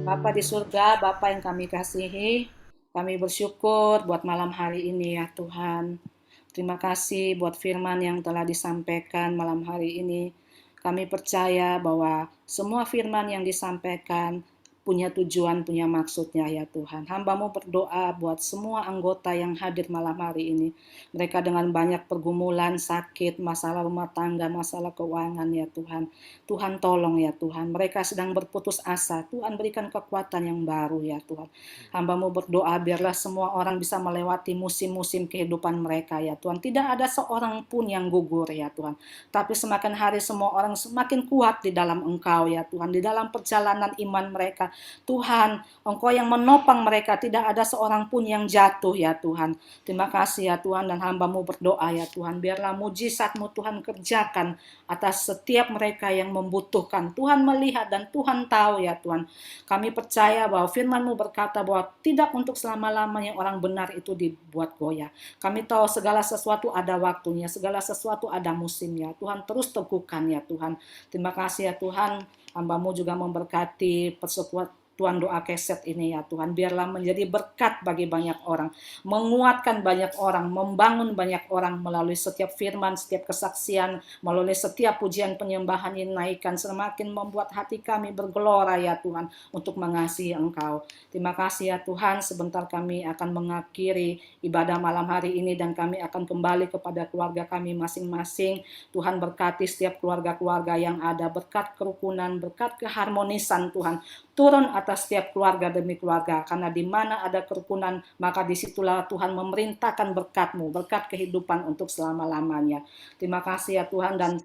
Bapa di surga, Bapa yang kami kasihi, kami bersyukur buat malam hari ini ya Tuhan. Terima kasih buat firman yang telah disampaikan malam hari ini. Kami percaya bahwa semua firman yang disampaikan punya tujuan, punya maksudnya ya Tuhan. Hamba-Mu berdoa buat semua anggota yang hadir malam hari ini. Mereka dengan banyak pergumulan, sakit, masalah rumah tangga, masalah keuangan ya Tuhan. Tuhan tolong ya Tuhan. Mereka sedang berputus asa. Tuhan berikan kekuatan yang baru ya Tuhan. Hamba-Mu berdoa biarlah semua orang bisa melewati musim-musim kehidupan mereka ya Tuhan. Tidak ada seorang pun yang gugur ya Tuhan. Tapi semakin hari semua orang semakin kuat di dalam Engkau ya Tuhan. Di dalam perjalanan iman mereka. Tuhan, Engkau yang menopang mereka, tidak ada seorang pun yang jatuh ya Tuhan. Terima kasih ya Tuhan, dan hamba-Mu berdoa ya Tuhan, biarlah mujizat-Mu Tuhan kerjakan atas setiap mereka yang membutuhkan. Tuhan melihat dan Tuhan tahu ya Tuhan. Kami percaya bahwa firman-Mu berkata bahwa tidak untuk selama-lamanya orang benar itu dibuat goyah. Kami tahu segala sesuatu ada waktunya, segala sesuatu ada musimnya. Tuhan terus teguhkan ya Tuhan. Terima kasih ya Tuhan. Hamba-Mu juga memberkati persekutuan doa keset ini ya Tuhan. Biarlah menjadi berkat bagi banyak orang. Menguatkan banyak orang. Membangun banyak orang melalui setiap firman, setiap kesaksian. Melalui setiap pujian penyembahan yang naikkan. Semakin membuat hati kami bergelora ya Tuhan. Untuk mengasihi Engkau. Terima kasih ya Tuhan. Sebentar kami akan mengakhiri ibadah malam hari ini. Dan kami akan kembali kepada keluarga kami masing-masing. Tuhan berkati setiap keluarga-keluarga yang ada. Berkat kerukunan, berkat keharmonisan Tuhan. Turun atas setiap keluarga demi keluarga. Karena di mana ada kerukunan, maka disitulah Tuhan memerintahkan berkat-Mu, berkat kehidupan untuk selama-lamanya. Terima kasih ya Tuhan, dan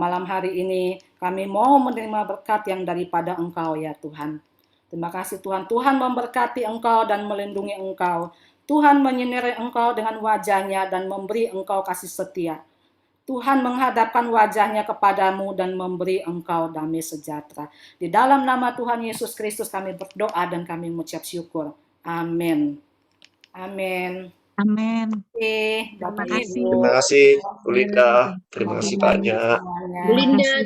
malam hari ini kami mau menerima berkat yang daripada Engkau ya Tuhan. Terima kasih Tuhan. Tuhan memberkati Engkau dan melindungi Engkau. Tuhan menyinari Engkau dengan wajah-Nya dan memberi Engkau kasih setia. Tuhan menghadapkan wajahnya kepadamu dan memberi engkau damai sejahtera. Di dalam nama Tuhan Yesus Kristus kami berdoa dan kami mengucap syukur. Amin. Amin. Amin. Terima kasih. Terima kasih, Bu Linda. Terima kasih banyak. Bu Linda,